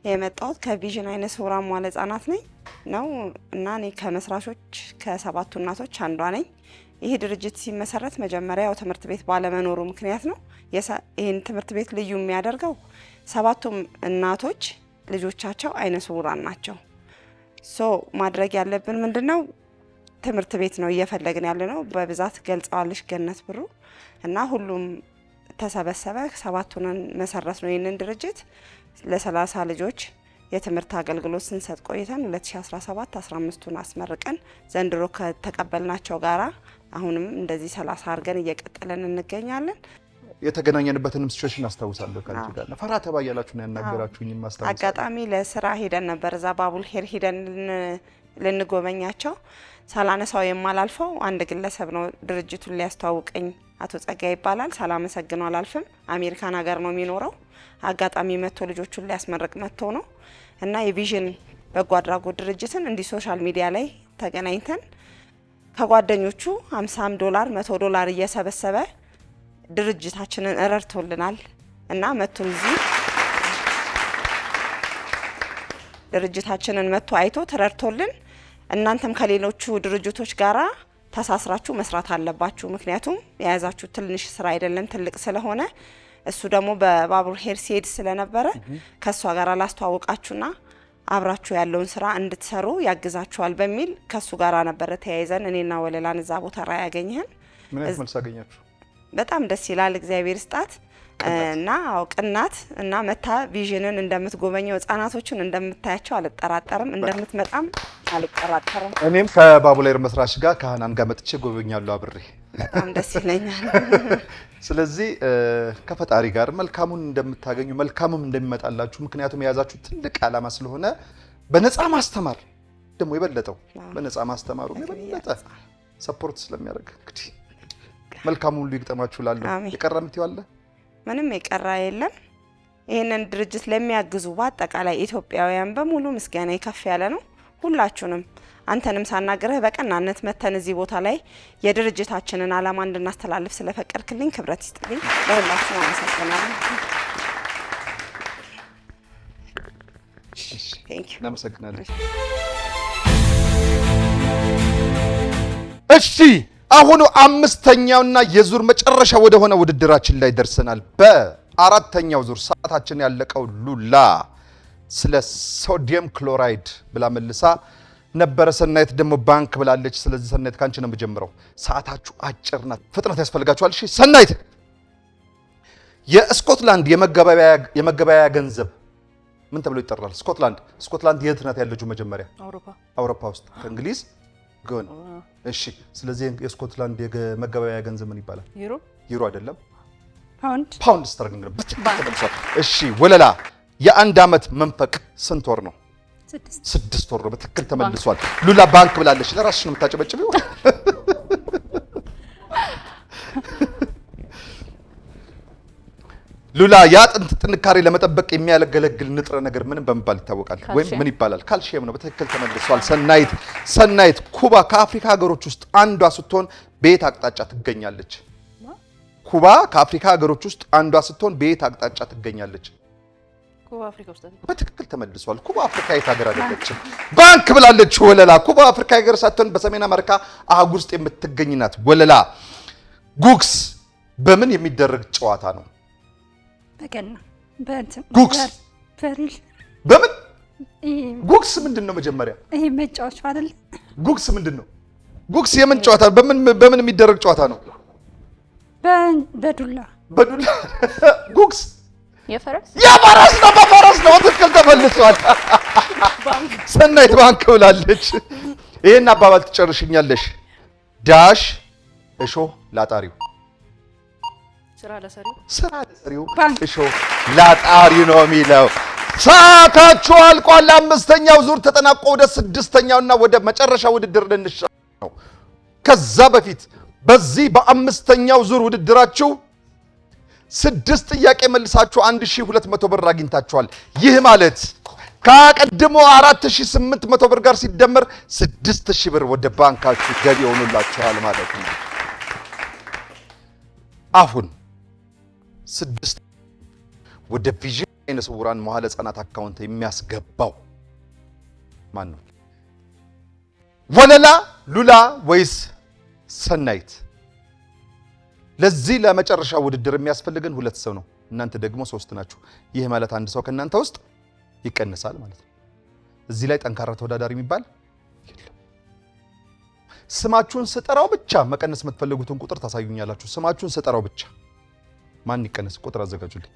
የመጣሁት ከቪዥን አይነ ስውራን መዋለ ህጻናት ነው እና እኔ ከመስራቾች ከ7ቱ እናቶች አንዷ ነኝ። ይህ ድርጅት ሲመሰረት መጀመሪያ ያው ትምህርት ቤት ባለመኖሩ ምክንያት ነው። ይህን ትምህርት ቤት ልዩ የሚያደርገው 7ቱም እናቶች ልጆቻቸው አይነ ስውራን ናቸው። ማድረግ ያለብን ምንድነው? ትምህርት ቤት ነው እየፈለግን ያለ ነው። በብዛት ገልጸዋልሽ ገነት ብሩ እና ሁሉም ተሰበሰበ። 7ቱን መሰረት ነው ይህንን ድርጅት ለ30 ልጆች የትምህርት አገልግሎት ስንሰጥ ቆይተን 2017 15ቱን አስመርቀን ዘንድሮ ከተቀበልናቸው ጋራ አሁንም እንደዚህ 30 አድርገን እየቀጠለን እንገኛለን። የተገናኘንበትንም ሲቹዌሽን አስታውሳለሁ። ካንቺ ጋር ፈራ ተባያላችሁ ነው ያናገራችሁኝ። ማስታወስ አጋጣሚ ለስራ ሄደን ነበር። እዛ ባቡል ሄር ሄደን ልንጎበኛቸው ሳላነሳው የማላልፈው አንድ ግለሰብ ነው ድርጅቱን ሊያስተዋውቀኝ። አቶ ጸጋይ ይባላል። ሳላመሰግነው አላልፍም። አሜሪካን ሀገር ነው የሚኖረው። አጋጣሚ መጥቶ ልጆቹን ሊያስመርቅ መጥቶ ነው እና የቪዥን በጎ አድራጎት ድርጅትን እንዲህ ሶሻል ሚዲያ ላይ ተገናኝተን ከጓደኞቹ $50 $100 እየሰበሰበ ድርጅታችንን ረድቶልናል እና መጥቶ እዚህ ድርጅታችንን መጥቶ አይቶ ተረድቶልን እናንተም ከሌሎቹ ድርጅቶች ጋራ ተሳስራችሁ መስራት አለባችሁ። ምክንያቱም የያዛችሁ ትንሽ ስራ አይደለም ትልቅ ስለሆነ እሱ ደግሞ በባቡር ሄር ሲሄድ ስለነበረ ከሷ ጋር ላስተዋወቃችሁና አብራችሁ ያለውን ስራ እንድትሰሩ ያግዛችኋል በሚል ከሱ ጋር ነበር ተያይዘን እኔና ወለላን እዛ ቦታ ላይ ያገኘን። ምን አይነት መልስ አገኛችሁ? በጣም ደስ ይላል። እግዚአብሔር ስጣት እና ቅናት እና መታ ቪዥንን እንደምትጎበኘው ህጻናቶቹን እንደምታያቸው አልጠራጠርም፣ እንደምትመጣም አልጠራጠርም። እኔም ከባቡላይር መስራች ጋር ከሃናን ጋር መጥቼ ጎበኛለሁ አብሬ። በጣም ደስ ይለኛል። ስለዚህ ከፈጣሪ ጋር መልካሙን እንደምታገኙ መልካሙም እንደሚመጣላችሁ፣ ምክንያቱም የያዛችሁ ትልቅ ዓላማ ስለሆነ በነፃ ማስተማር ደግሞ የበለጠው በነፃ ማስተማሩ የበለጠ ሰፖርት ስለሚያደርግ እንግዲህ መልካሙ ሁሉ ይግጠማችሁ እላለሁ። የቀረ የምትይው አለ? ምንም የቀረ የለም። ይህንን ድርጅት ለሚያግዙ በአጠቃላይ ኢትዮጵያውያን በሙሉ ምስጋና ከፍ ያለ ነው። ሁላችሁንም አንተንም ሳናገርህ በቀናነት መተን እዚህ ቦታ ላይ የድርጅታችንን ዓላማ እንድናስተላልፍ ስለፈቀድክልኝ ክብረት ይስጥልኝ። ለሁላችሁም አመሰግናለሁ። እናመሰግናለን። እሺ አሁኑ አምስተኛውና የዙር መጨረሻ ወደ ሆነ ውድድራችን ላይ ደርሰናል። በአራተኛው ዙር ሰዓታችን ያለቀው ሉላ ስለ ሶዲየም ክሎራይድ ብላ መልሳ ነበረ። ሰናይት ደግሞ ባንክ ብላለች። ስለዚህ ሰናይት ካንቺ ነው የምጀምረው። ሰዓታችሁ አጭር ናት፣ ፍጥነት ያስፈልጋችኋል። እሺ ሰናይት፣ የስኮትላንድ የመገበያያ ገንዘብ ምን ተብሎ ይጠራል? ስኮትላንድ የት ናት ያለችው? መጀመሪያ አውሮፓ ውስጥ ከእንግሊዝ ጎን። እሺ ስለዚህ የስኮትላንድ የመገበያያ ገንዘብ ምን ይባላል? ዩሮ አይደለም፣ ፓውንድ ስተርሊንግ ነው። እሺ ወለላ፣ የአንድ ዓመት መንፈቅ ስንት ወር ነው? 6 ወር ነው። በትክክል ተመልሷል። ሉላ ባንክ ብላለች። ለራስሽ ነው የምታጨበጭቢው። ሉላ፣ የአጥንት ጥንካሬ ለመጠበቅ የሚያገለግል ንጥረ ነገር ምን በመባል ይታወቃል? ወይም ምን ይባላል? ካልሲየም ነው። በትክክል ተመልሷል። ሰናይት፣ ኩባ ከአፍሪካ ሀገሮች ውስጥ አንዷ ስትሆን በየት አቅጣጫ ትገኛለች? ኩባ ከአፍሪካ ሀገሮች ውስጥ አንዷ ስትሆን በየት አቅጣጫ ትገኛለች? ኩባ አፍሪካ ውስጥ። በትክክል ተመልሷል። ኩባ አፍሪካ የት ሀገር አይደለችም? ባንክ ብላለች ወለላ። ኩባ አፍሪካ ሀገር ሳትሆን በሰሜን አሜሪካ አህጉር ውስጥ የምትገኝ ናት። ወለላ፣ ጉግስ በምን የሚደረግ ጨዋታ ነው? በገና ጉግስ በምን? ጉግስ ምንድን ነው? መጀመሪያ ይሄ መጫወቻ አይደል? ጉግስ ምንድን ነው? ጉግስ የምን ጨዋታ? በምን የሚደረግ ጨዋታ ነው? በዱላ ጉግስ የፈረስ ነው። በፈረስ ነው። ትክክል ተመልሷል። ሰናይት ባንክ ብላለች። ይሄን አባባል ትጨርሽኛለሽ። ዳሽ እሾህ ላጣሪው፣ ስራ ለሰሪው እሾህ ላጣሪው ነው የሚለው። ሰዓታችሁ አልቋል። አምስተኛው ዙር ተጠናቆ ወደ ስድስተኛውና ወደ መጨረሻ ውድድር ልንሻገር ነው። ከዛ በፊት በዚህ በአምስተኛው ዙር ውድድራችሁ 6 ጥያቄ መልሳችሁ 1200 ብር አግኝታችኋል። ይህ ማለት ከቀድሞ 4800 ብር ጋር ሲደመር 6000 ብር ወደ ባንካችሁ ገቢ ሆኖላችኋል ማለት ነው። አሁን 6 ወደ ቪዥን አይነ ስውራን መዋዕለ ሕጻናት አካውንት የሚያስገባው ማን ነው? ወለላ፣ ሉላ ወይስ ሰናይት? ለዚህ ለመጨረሻ ውድድር የሚያስፈልገን 2 ሰው ነው። እናንተ ደግሞ 3 ናችሁ። ይህ ማለት አንድ ሰው ከእናንተ ውስጥ ይቀንሳል ማለት ነው። እዚህ ላይ ጠንካራ ተወዳዳሪ የሚባል የለም። ስማችሁን ስጠራው ብቻ መቀነስ የምትፈልጉትን ቁጥር ታሳዩኛላችሁ። ስማችሁን ስጠራው ብቻ ማን ይቀነስ? ቁጥር አዘጋጁልኝ።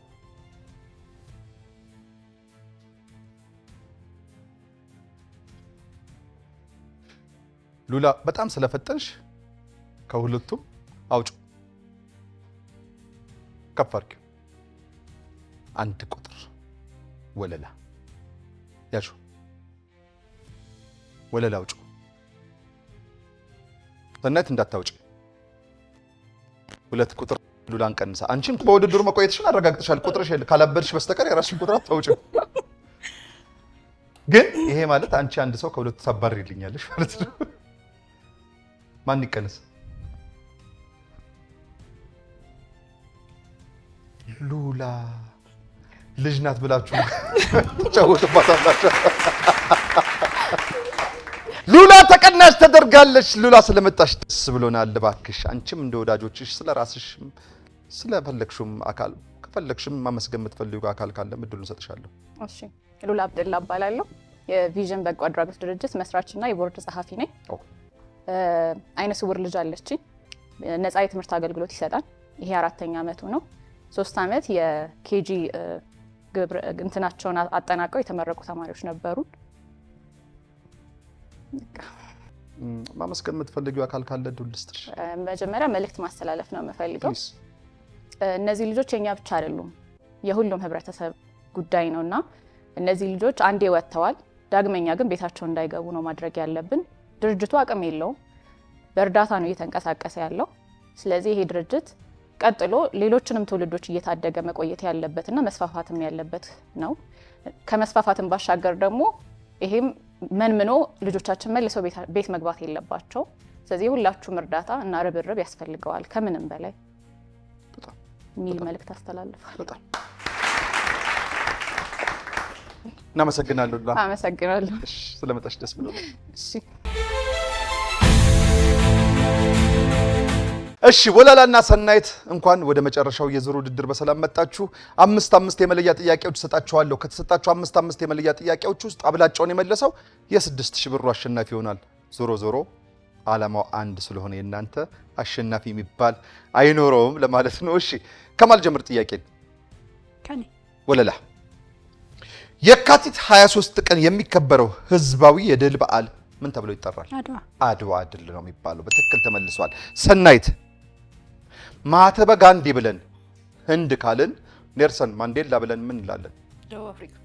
ሉላ በጣም ስለፈጠንሽ ከሁለቱም አውጭ ከፍ አድርጊው። 1 ቁጥር ወለላ ያሹ። ወለላ አውጭ። ሰናይት እንዳታውጭ። 2 ቁጥር ሉላን ቀንሳ። አንቺም በውድድሩ መቆየትሽን አረጋግጥሻል። ቁጥርሽ ካላበልሽ በስተቀር የራስሽን ቁጥር አታውጭም። ግን ይሄ ማለት አንቺ አንድ ሰው ከሁለቱ ታባሪልኛለሽ ማለት ነው። ማን ይቀነስ? ሉላ ልጅ ናት ብላችሁ ተጫወቱባታላችሁ። ሉላ ተቀናሽ ተደርጋለች። ሉላ ስለመጣሽ ደስ ብሎናል። እባክሽ አንቺም እንደ ወዳጆችሽ ስለ ራስሽ ስለፈለግሽም አካል ከፈለግሽም ማመስገን የምትፈልጉ አካል ካለ እድሉን ሰጥሻለሁ። እሺ፣ ሉላ አብደላ እባላለሁ። የቪዥን በጎ አድራጎት ድርጅት መስራችና የቦርድ ጸሐፊ ነኝ። አይነ ስውር ልጅ አለችኝ። ነፃ የትምህርት አገልግሎት ይሰጣል። ይሄ 4ኛ ዓመቱ ነው። 3 ዓመት የኬጂ ግብር እንትናቸውን አጠናቀው የተመረቁ ተማሪዎች ነበሩ። ማመስገን የምትፈልጊው አካል ካለ እድል ልስጥሽ። መጀመሪያ መልእክት ማስተላለፍ ነው የምፈልገው። እነዚህ ልጆች የኛ ብቻ አይደሉም፣ የሁሉም ህብረተሰብ ጉዳይ ነውና እነዚህ ልጆች አንዴ ወጥተዋል፣ ዳግመኛ ግን ቤታቸው እንዳይገቡ ነው ማድረግ ያለብን። ድርጅቱ አቅም የለውም፣ በእርዳታ ነው እየተንቀሳቀሰ ያለው። ስለዚህ ይሄ ድርጅት ቀጥሎ ሌሎችንም ትውልዶች እየታደገ መቆየት ያለበትና መስፋፋትም ያለበት ነው። ከመስፋፋትም ባሻገር ደግሞ ይሄም መንምኖ ልጆቻችን መልሰው ቤት መግባት የለባቸው። ስለዚህ ሁላችሁም እርዳታ እና ርብርብ ያስፈልገዋል ከምንም በላይ የሚል መልእክት አስተላልፋለሁ። በጣም እናመሰግናለሁ። አመሰግናለሁ። ስለመጣሽ ደስ ብሎኛል። እሺ ወላላና ሰናይት እንኳን ወደ መጨረሻው የዙር ውድድር በሰላም መጣችሁ። 5 የመለያ ጥያቄዎች ሰጣችኋለሁ። ከተሰጣችሁ 5 የመለያ ጥያቄዎች ውስጥ አብላጫውን የመለሰው የ6000 ብሩ አሸናፊ ይሆናል። ዞሮ ዓላማው አንድ ስለሆነ የእናንተ አሸናፊ የሚባል አይኖረውም ለማለት ነው። እሺ ከማል ጀምር ጥያቄን ከኔ ወለላ የካቲት 23 ቀን የሚከበረው ህዝባዊ የድል በዓል ምን ተብሎ ይጠራል? አድዋ ድል ነው የሚባለው። በትክክል ተመልሷል። ሰናይት ማህተመ ጋንዲ ብለን ህንድ ካልን ኔልሰን ማንዴላ ብለን ምን እንላለን?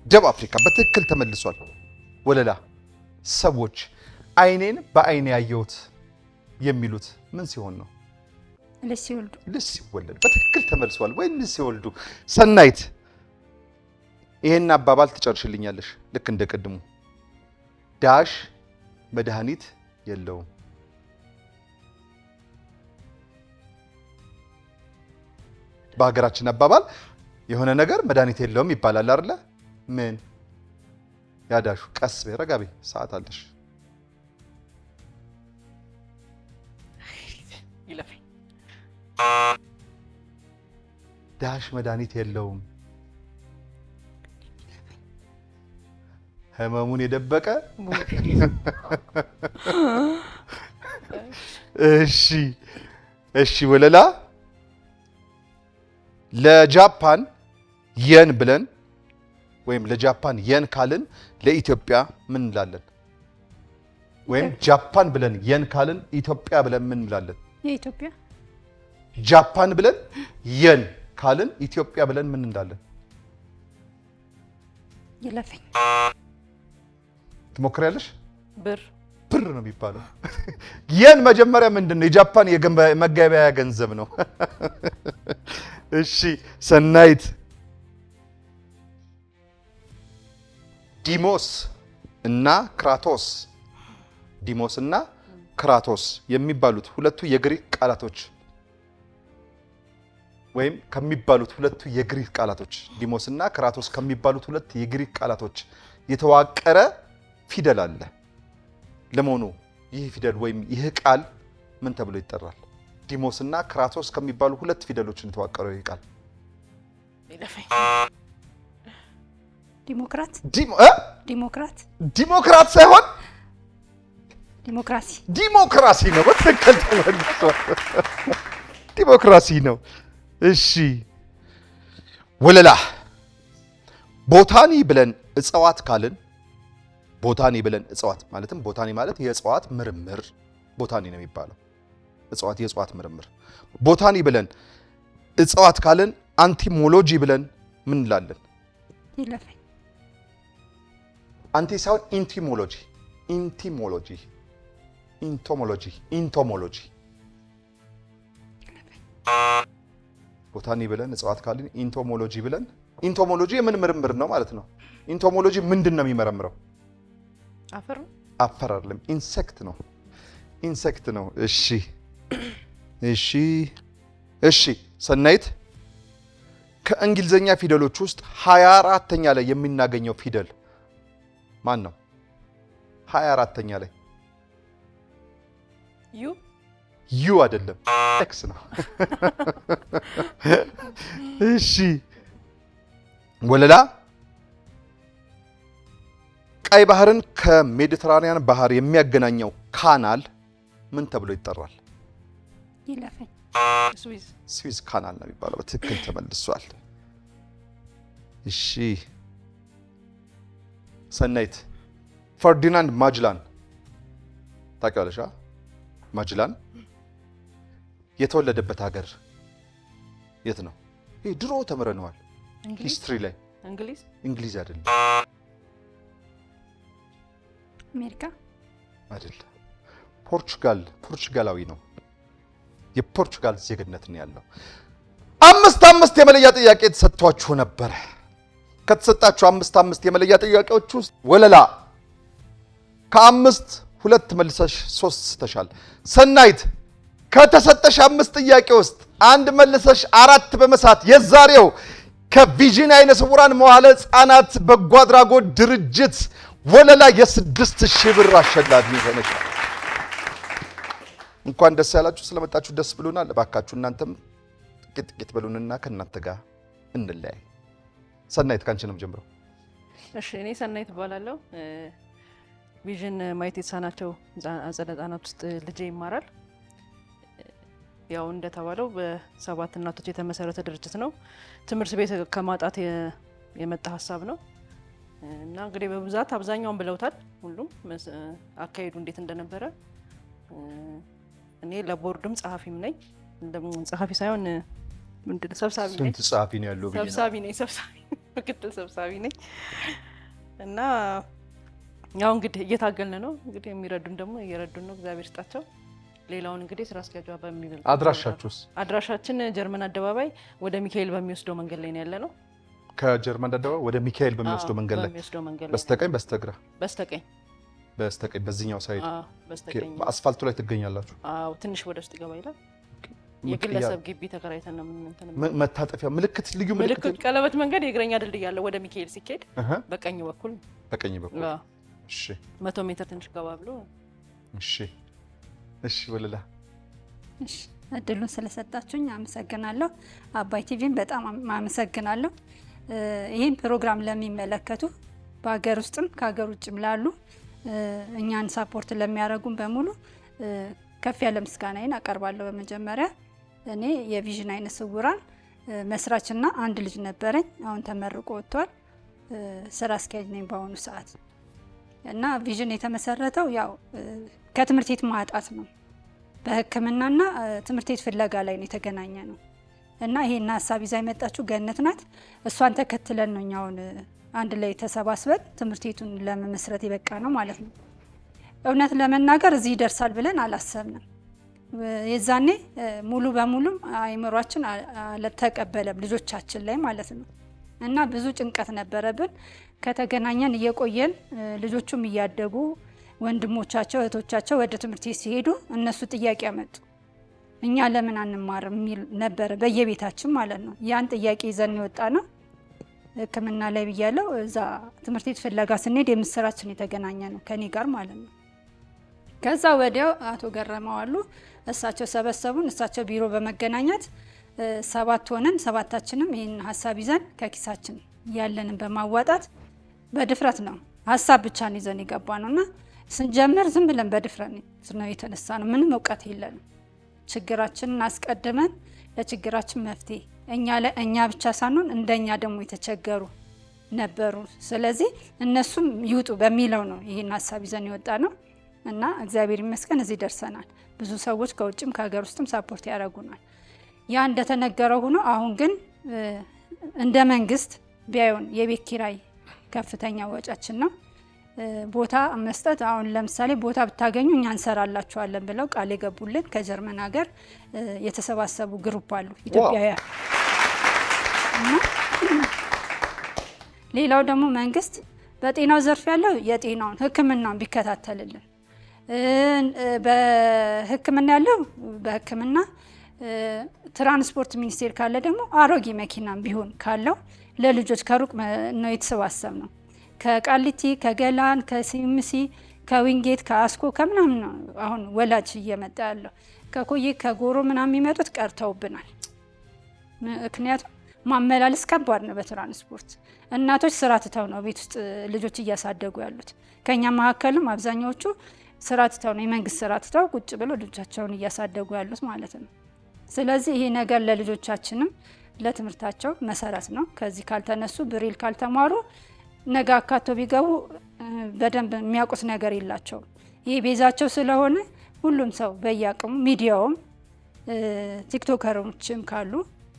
ደቡብ አፍሪካ። በትክክል ተመልሷል። ወለላ ሰዎች አይኔን በአይኔ ያየሁት የሚሉት ምን ሲሆን ነው? ልጅ ሲወለድ። በትክክል ተመልሷል። ወይ ልጅ ሲወልዱ። ሰናይት ይሄን አባባል ትጨርሽልኛለሽ ልክ እንደ ቅድሙ። ዳሽ መድኃኒት የለውም። በሀገራችን አባባል የሆነ ነገር መድኃኒት የለውም ይባላል አይደለ? ምን ያዳሹ? ቀስ በይ ረጋ በይ፣ ሰዓት አለሽ። ዳሽ መድኃኒት የለውም። ህመሙን የደበቀ እሺ ወለላ ለጃፓን የን ብለን ወይም ለጃፓን የን ካልን ለኢትዮጵያ ምን እንላለን? ወይም ጃፓን ብለን የን ካልን ኢትዮጵያ ብለን ምን እንላለን? የኢትዮጵያ ጃፓን ብለን የን ካልን ኢትዮጵያ ብለን ምን እንላለን? ይለፈኝ። ትሞክሪያለሽ? ብር ነው የሚባለው። የን መጀመሪያ ምንድነው? የጃፓን የመገበያያ ገንዘብ ነው። እሺ ሰናይት ዲሞስ እና ክራቶስ የሚባሉት ሁለቱ የግሪክ ቃላቶች ወይም ከሚባሉት ሁለቱ የግሪክ ቃላቶች ዲሞስ እና ክራቶስ ከሚባሉት ሁለት የግሪክ ቃላቶች የተዋቀረ ፊደል አለ። ለመሆኑ ይህ ፊደል ወይም ይህ ቃል ምን ተብሎ ይጠራል? ዲሞስ እና ክራቶስ ከሚባሉ ሁለት ፊደሎችን የተዋቀረው ይህ ቃል ዲሞክራት ሳይሆን ዲሞክራሲ ነው። በትክክል ተመልሷል። ዲሞክራሲ ነው። እሺ ወለላ ቦታኒ ብለን እጽዋት ካልን ቦታኒ ብለን እጽዋት ማለትም ቦታኒ ማለት የእጽዋት ምርምር ቦታኒ ነው የሚባለው። እጽዋት የእጽዋት ምርምር ቦታኒ ብለን እጽዋት ካልን አንቲሞሎጂ ብለን ምን እንላለን? ይለፈኝ። አንቲ ሳይሆን ኢንቶሞሎጂ ቦታኒ ብለን እጽዋት ካልን ኢንቶሞሎጂ ብለን ኢንቶሞሎጂ የምን ምርምር ነው ማለት ነው? ኢንቶሞሎጂ ምንድን ነው የሚመረምረው? አፈር አይደለም፣ ኢንሴክት ነው። እሺ ሰናይት ከእንግሊዘኛ ፊደሎች ውስጥ 24ኛ ላይ የምናገኘው ፊደል ማን ነው? 24ኛ ላይ ዩ አይደለም፣ ኤክስ ነው። እሺ ወለላ ቀይ ባህርን ከሜዲትራኒያን ባህር የሚያገናኘው ካናል ምን ተብሎ ይጠራል? ስዊዝ ካናል ነው የሚባለው። በትክክል ተመልሷል። እሺ ሰናይት ፈርዲናንድ ማጅላን ታውቂዋለሽ? ማጅላን የተወለደበት ሀገር የት ነው? ይሄ ድሮ ተምረነዋል ሂስትሪ ላይ። እንግሊዝ አይደለም። አሜሪካ አይደለም። ፖርቹጋላዊ ነው። የፖርቹጋል ዜግነት ነው ያለው። 5 የመለያ ጥያቄ ተሰጥቷችሁ ነበረ። ከተሰጣችሁ 5 የመለያ ጥያቄዎች ውስጥ ወለላ ከ5 2 መልሰሽ 3 ስተሻል። ሰናይት ከተሰጠሽ 5 ጥያቄ ውስጥ 1 መልሰሽ 4 በመሳት የዛሬው ከቪዥን አይነ ስውራን መዋለ ህጻናት በጎ አድራጎት ድርጅት ወለላ የ6000 ብር አሸላሚ ሆነሻል። እንኳን ደስ ያላችሁ። ስለመጣችሁ ደስ ብሎናል። እባካችሁ እናንተም ጥቂት በሉንና ከእናንተ ጋር እንለያይ። ሰናይት ካንቺ ነው ጀምረው። እሺ እኔ ሰናይት እባላለሁ። ቪዥን ማየት የተሳናቸው አጸደ ህጻናት ውስጥ ልጄ ይማራል። ያው እንደተባለው በ7 እናቶች የተመሰረተ ድርጅት ነው። ትምህርት ቤት ከማጣት የመጣ ሀሳብ ነው እና እንግዲህ በብዛት አብዛኛውን ብለውታል። ሁሉም አካሄዱ እንዴት እንደነበረ እኔ ለቦርድም ጸሐፊም ነኝ። ጸሐፊ ሳይሆን ምንድነው ሰብሳቢ ነኝ። ስንት ጸሐፊ ነው ያለው? ሰብሳቢ ነኝ። ምክትል ሰብሳቢ ነኝ እና ያው እንግዲህ እየታገልን ነው። እንግዲህ የሚረዱን ደግሞ እየረዱን ነው። እግዚአብሔር ይስጣቸው። ሌላውን እንግዲህ ስራ አስኪያጇ በሚል አድራሻችሁስ? አድራሻችን ጀርመን አደባባይ ወደ ሚካኤል በሚወስደው መንገድ ላይ ነው ያለ ነው። ከጀርመን አደባባይ ወደ ሚካኤል በሚወስደው መንገድ ላይ በስተቀኝ በስተግራ? በስተቀኝ በዚህኛው ሳይድ በስተቀኝ በአስፋልቱ ላይ ትገኛላችሁ። አዎ ትንሽ ወደ ውስጥ ገባ ይላል። የግለሰብ ግቢ ተከራይተን ነው መታጠፊያ ምልክት፣ ልዩ ምልክት ቀለበት መንገድ የእግረኛ ድልድይ ያለው ወደ ሚካኤል ሲኬድ በቀኝ በኩል። እሺ 100 ሜትር ትንሽ ገባ ብሎ። እሺ ወለላ፣ እሺ እድሉን ስለሰጣችሁኝ አመሰግናለሁ። አባይ ቲቪን በጣም አመሰግናለሁ። ይህን ፕሮግራም ለሚመለከቱ በሀገር ውስጥም ከሀገር ውጭም ላሉ እኛን ሳፖርት ለሚያደርጉን በሙሉ ከፍ ያለ ምስጋናዬን አቀርባለሁ። በመጀመሪያ እኔ የቪዥን አይነ ስውራን መስራችና አንድ ልጅ ነበረኝ። አሁን ተመርቆ ወጥቷል። ስራ አስኪያጅ ነኝ በአሁኑ ሰዓት እና ቪዥን የተመሰረተው ያው ከትምህርት ቤት ማጣት ነው። በሕክምናና ትምህርት ቤት ፍለጋ ላይ ነው የተገናኘ ነው እና ይሄን ሀሳብ ይዛ የመጣችው ገነት ናት። እሷን ተከትለን ነው እኛውን አንድ ላይ ተሰባስበን ትምህርት ቤቱን ለመመስረት የበቃ ነው ማለት ነው። እውነት ለመናገር እዚህ ይደርሳል ብለን አላሰብንም። የዛኔ ሙሉ በሙሉ አይምሯችን አልተቀበለም ልጆቻችን ላይ ማለት ነው እና ብዙ ጭንቀት ነበረብን። ከተገናኘን እየቆየን ልጆቹም እያደጉ ወንድሞቻቸው እህቶቻቸው ወደ ትምህርት ቤት ሲሄዱ እነሱ ጥያቄ ያመጡ እኛ ለምን አንማርም የሚል ነበረ በየቤታችን ማለት ነው። ያን ጥያቄ ይዘን የወጣ ነው። ሕክምና ላይ ብያለው እዛ ትምህርት ቤት ፍለጋ ስንሄድ የምስራችን የተገናኘ ነው ከኔ ጋር ማለት ነው። ከዛ ወዲያው አቶ ገረመው አሉ። እሳቸው ሰበሰቡን። እሳቸው ቢሮ በመገናኘት 7 ሆነን 7ታችንም ይህን ሀሳብ ይዘን ከኪሳችን ያለንን በማዋጣት በድፍረት ነው ሀሳብ ብቻን ይዘን የገባ ነውና ስንጀምር ዝም ብለን በድፍረት ነው የተነሳ ነው። ምንም እውቀት የለንም። ችግራችንን አስቀድመን ለችግራችን መፍትሄ እኛ ብቻ ሳንሆን እንደኛ ደግሞ የተቸገሩ ነበሩ። ስለዚህ እነሱም ይውጡ በሚለው ነው ይህን ሀሳብ ይዘን የወጣ ነው እና እግዚአብሔር ይመስገን እዚህ ደርሰናል። ብዙ ሰዎች ከውጭም ከሀገር ውስጥም ሳፖርት ያደርጉናል። ያ እንደተነገረው ሆኖ አሁን ግን እንደ መንግስት ቢያዩን የቤት ኪራይ ከፍተኛ ወጫችን ነው። ቦታ መስጠት አሁን ለምሳሌ ቦታ ብታገኙ እኛ እንሰራላችኋለን ብለው ቃል የገቡልን ከጀርመን ሀገር የተሰባሰቡ ግሩፕ አሉ ኢትዮጵያውያን። ሌላው ደግሞ መንግስት በጤናው ዘርፍ ያለው የጤናውን ሕክምናውን ቢከታተልልን፣ በሕክምና ያለው በሕክምና ትራንስፖርት ሚኒስቴር ካለ ደግሞ አሮጌ መኪናም ቢሆን ካለው ለልጆች ከሩቅ ነው የተሰባሰብ ነው። ከቃሊቲ ከገላን ከሲምሲ ከዊንጌት ከአስኮ ከምናምን ነው አሁን ወላጅ እየመጣ ያለው። ከኮዬ ከጎሮ ምናምን የሚመጡት ቀርተውብናል። ምክንያቱም ማመላለስ ከባድ ነው በትራንስፖርት። እናቶች ስራ ትተው ነው ቤት ውስጥ ልጆች እያሳደጉ ያሉት። ከኛ መካከልም አብዛኛዎቹ ስራ ትተው ነው የመንግስት ስራ ትተው ቁጭ ብለው ልጆቻቸውን እያሳደጉ ያሉት ማለት ነው። ስለዚህ ይሄ ነገር ለልጆቻችንም ለትምህርታቸው መሰረት ነው። ከዚህ ካልተነሱ ብሬል ካልተማሩ ነገ አካቶ ቢገቡ በደንብ የሚያውቁት ነገር የላቸውም። ይሄ ቤዛቸው ስለሆነ ሁሉም ሰው በየአቅሙ ሚዲያውም ቲክቶከሮችም ካሉ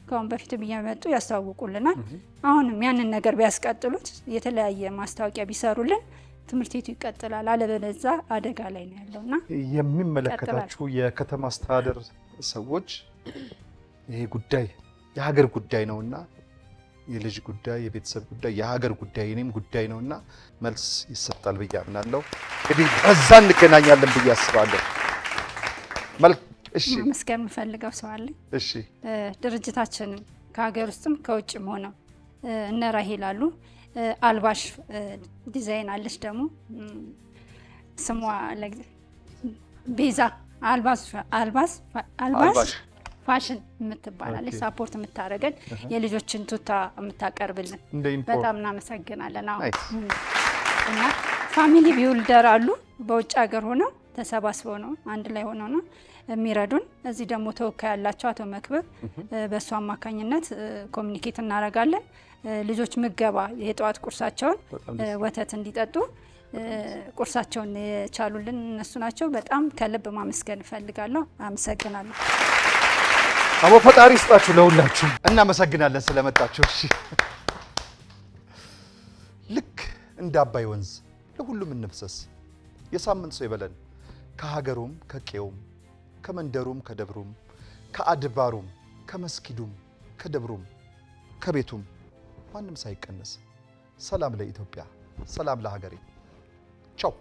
ከአሁን በፊትም እየመጡ ያስተዋውቁልናል። አሁንም ያንን ነገር ቢያስቀጥሉት የተለያየ ማስታወቂያ ቢሰሩልን ትምህርት ቤቱ ይቀጥላል። አለበለዚያ አደጋ ላይ ነው ያለውና የሚመለከታችሁ የከተማ አስተዳደር ሰዎች ይሄ ጉዳይ የሀገር ጉዳይ ነውና የልጅ ጉዳይ፣ የቤተሰብ ጉዳይ፣ የሀገር ጉዳይ፣ የኔም ጉዳይ ነውና መልስ ይሰጣል ብዬ አምናለሁ። እንግዲህ በዛ እንገናኛለን ብዬ አስባለሁ። እሺ ማመስገን የምፈልገው ሰው አለ። እሺ ድርጅታችን ከሀገር ውስጥም ከውጭም ሆነው እነ ራሄል አሉ። አልባሽ ዲዛይን አለች ደግሞ ስሟ ቤዛ አልባስ ፋሽን የምትባላለች ሳፖርት የምታደርገን የልጆችን ቱታ የምታቀርብልን በጣም እናመሰግናለን። እና ፋሚሊ ቢውልደር አሉ በውጭ ሀገር ሆነው ተሰባስበው ነው አንድ ላይ ሆነው ነው የሚረዱን። እዚህ ደግሞ ተወካይ ያላቸው አቶ መክብብ በእሱ አማካኝነት ኮሚኒኬት እናደርጋለን። ልጆች ምገባ የጠዋት ቁርሳቸውን ወተት እንዲጠጡ ቁርሳቸውን የቻሉልን እነሱ ናቸው። በጣም ከልብ ማመስገን እፈልጋለሁ። አመሰግናለሁ። አቦ ፈጣሪ ይስጣችሁ ለሁላችሁ። እናመሰግናለን ስለመጣችሁ። እሺ ልክ እንደ አባይ ወንዝ ለሁሉም እንፍሰስ። የሳምንት ሰው ይበለን። ከሀገሩም ከቄውም ከመንደሩም ከደብሩም ከአድባሩም ከመስጊዱም ከደብሩም ከቤቱም ማንም ሳይቀነስ ሰላም ለኢትዮጵያ፣ ሰላም ለሀገሬ። ቻው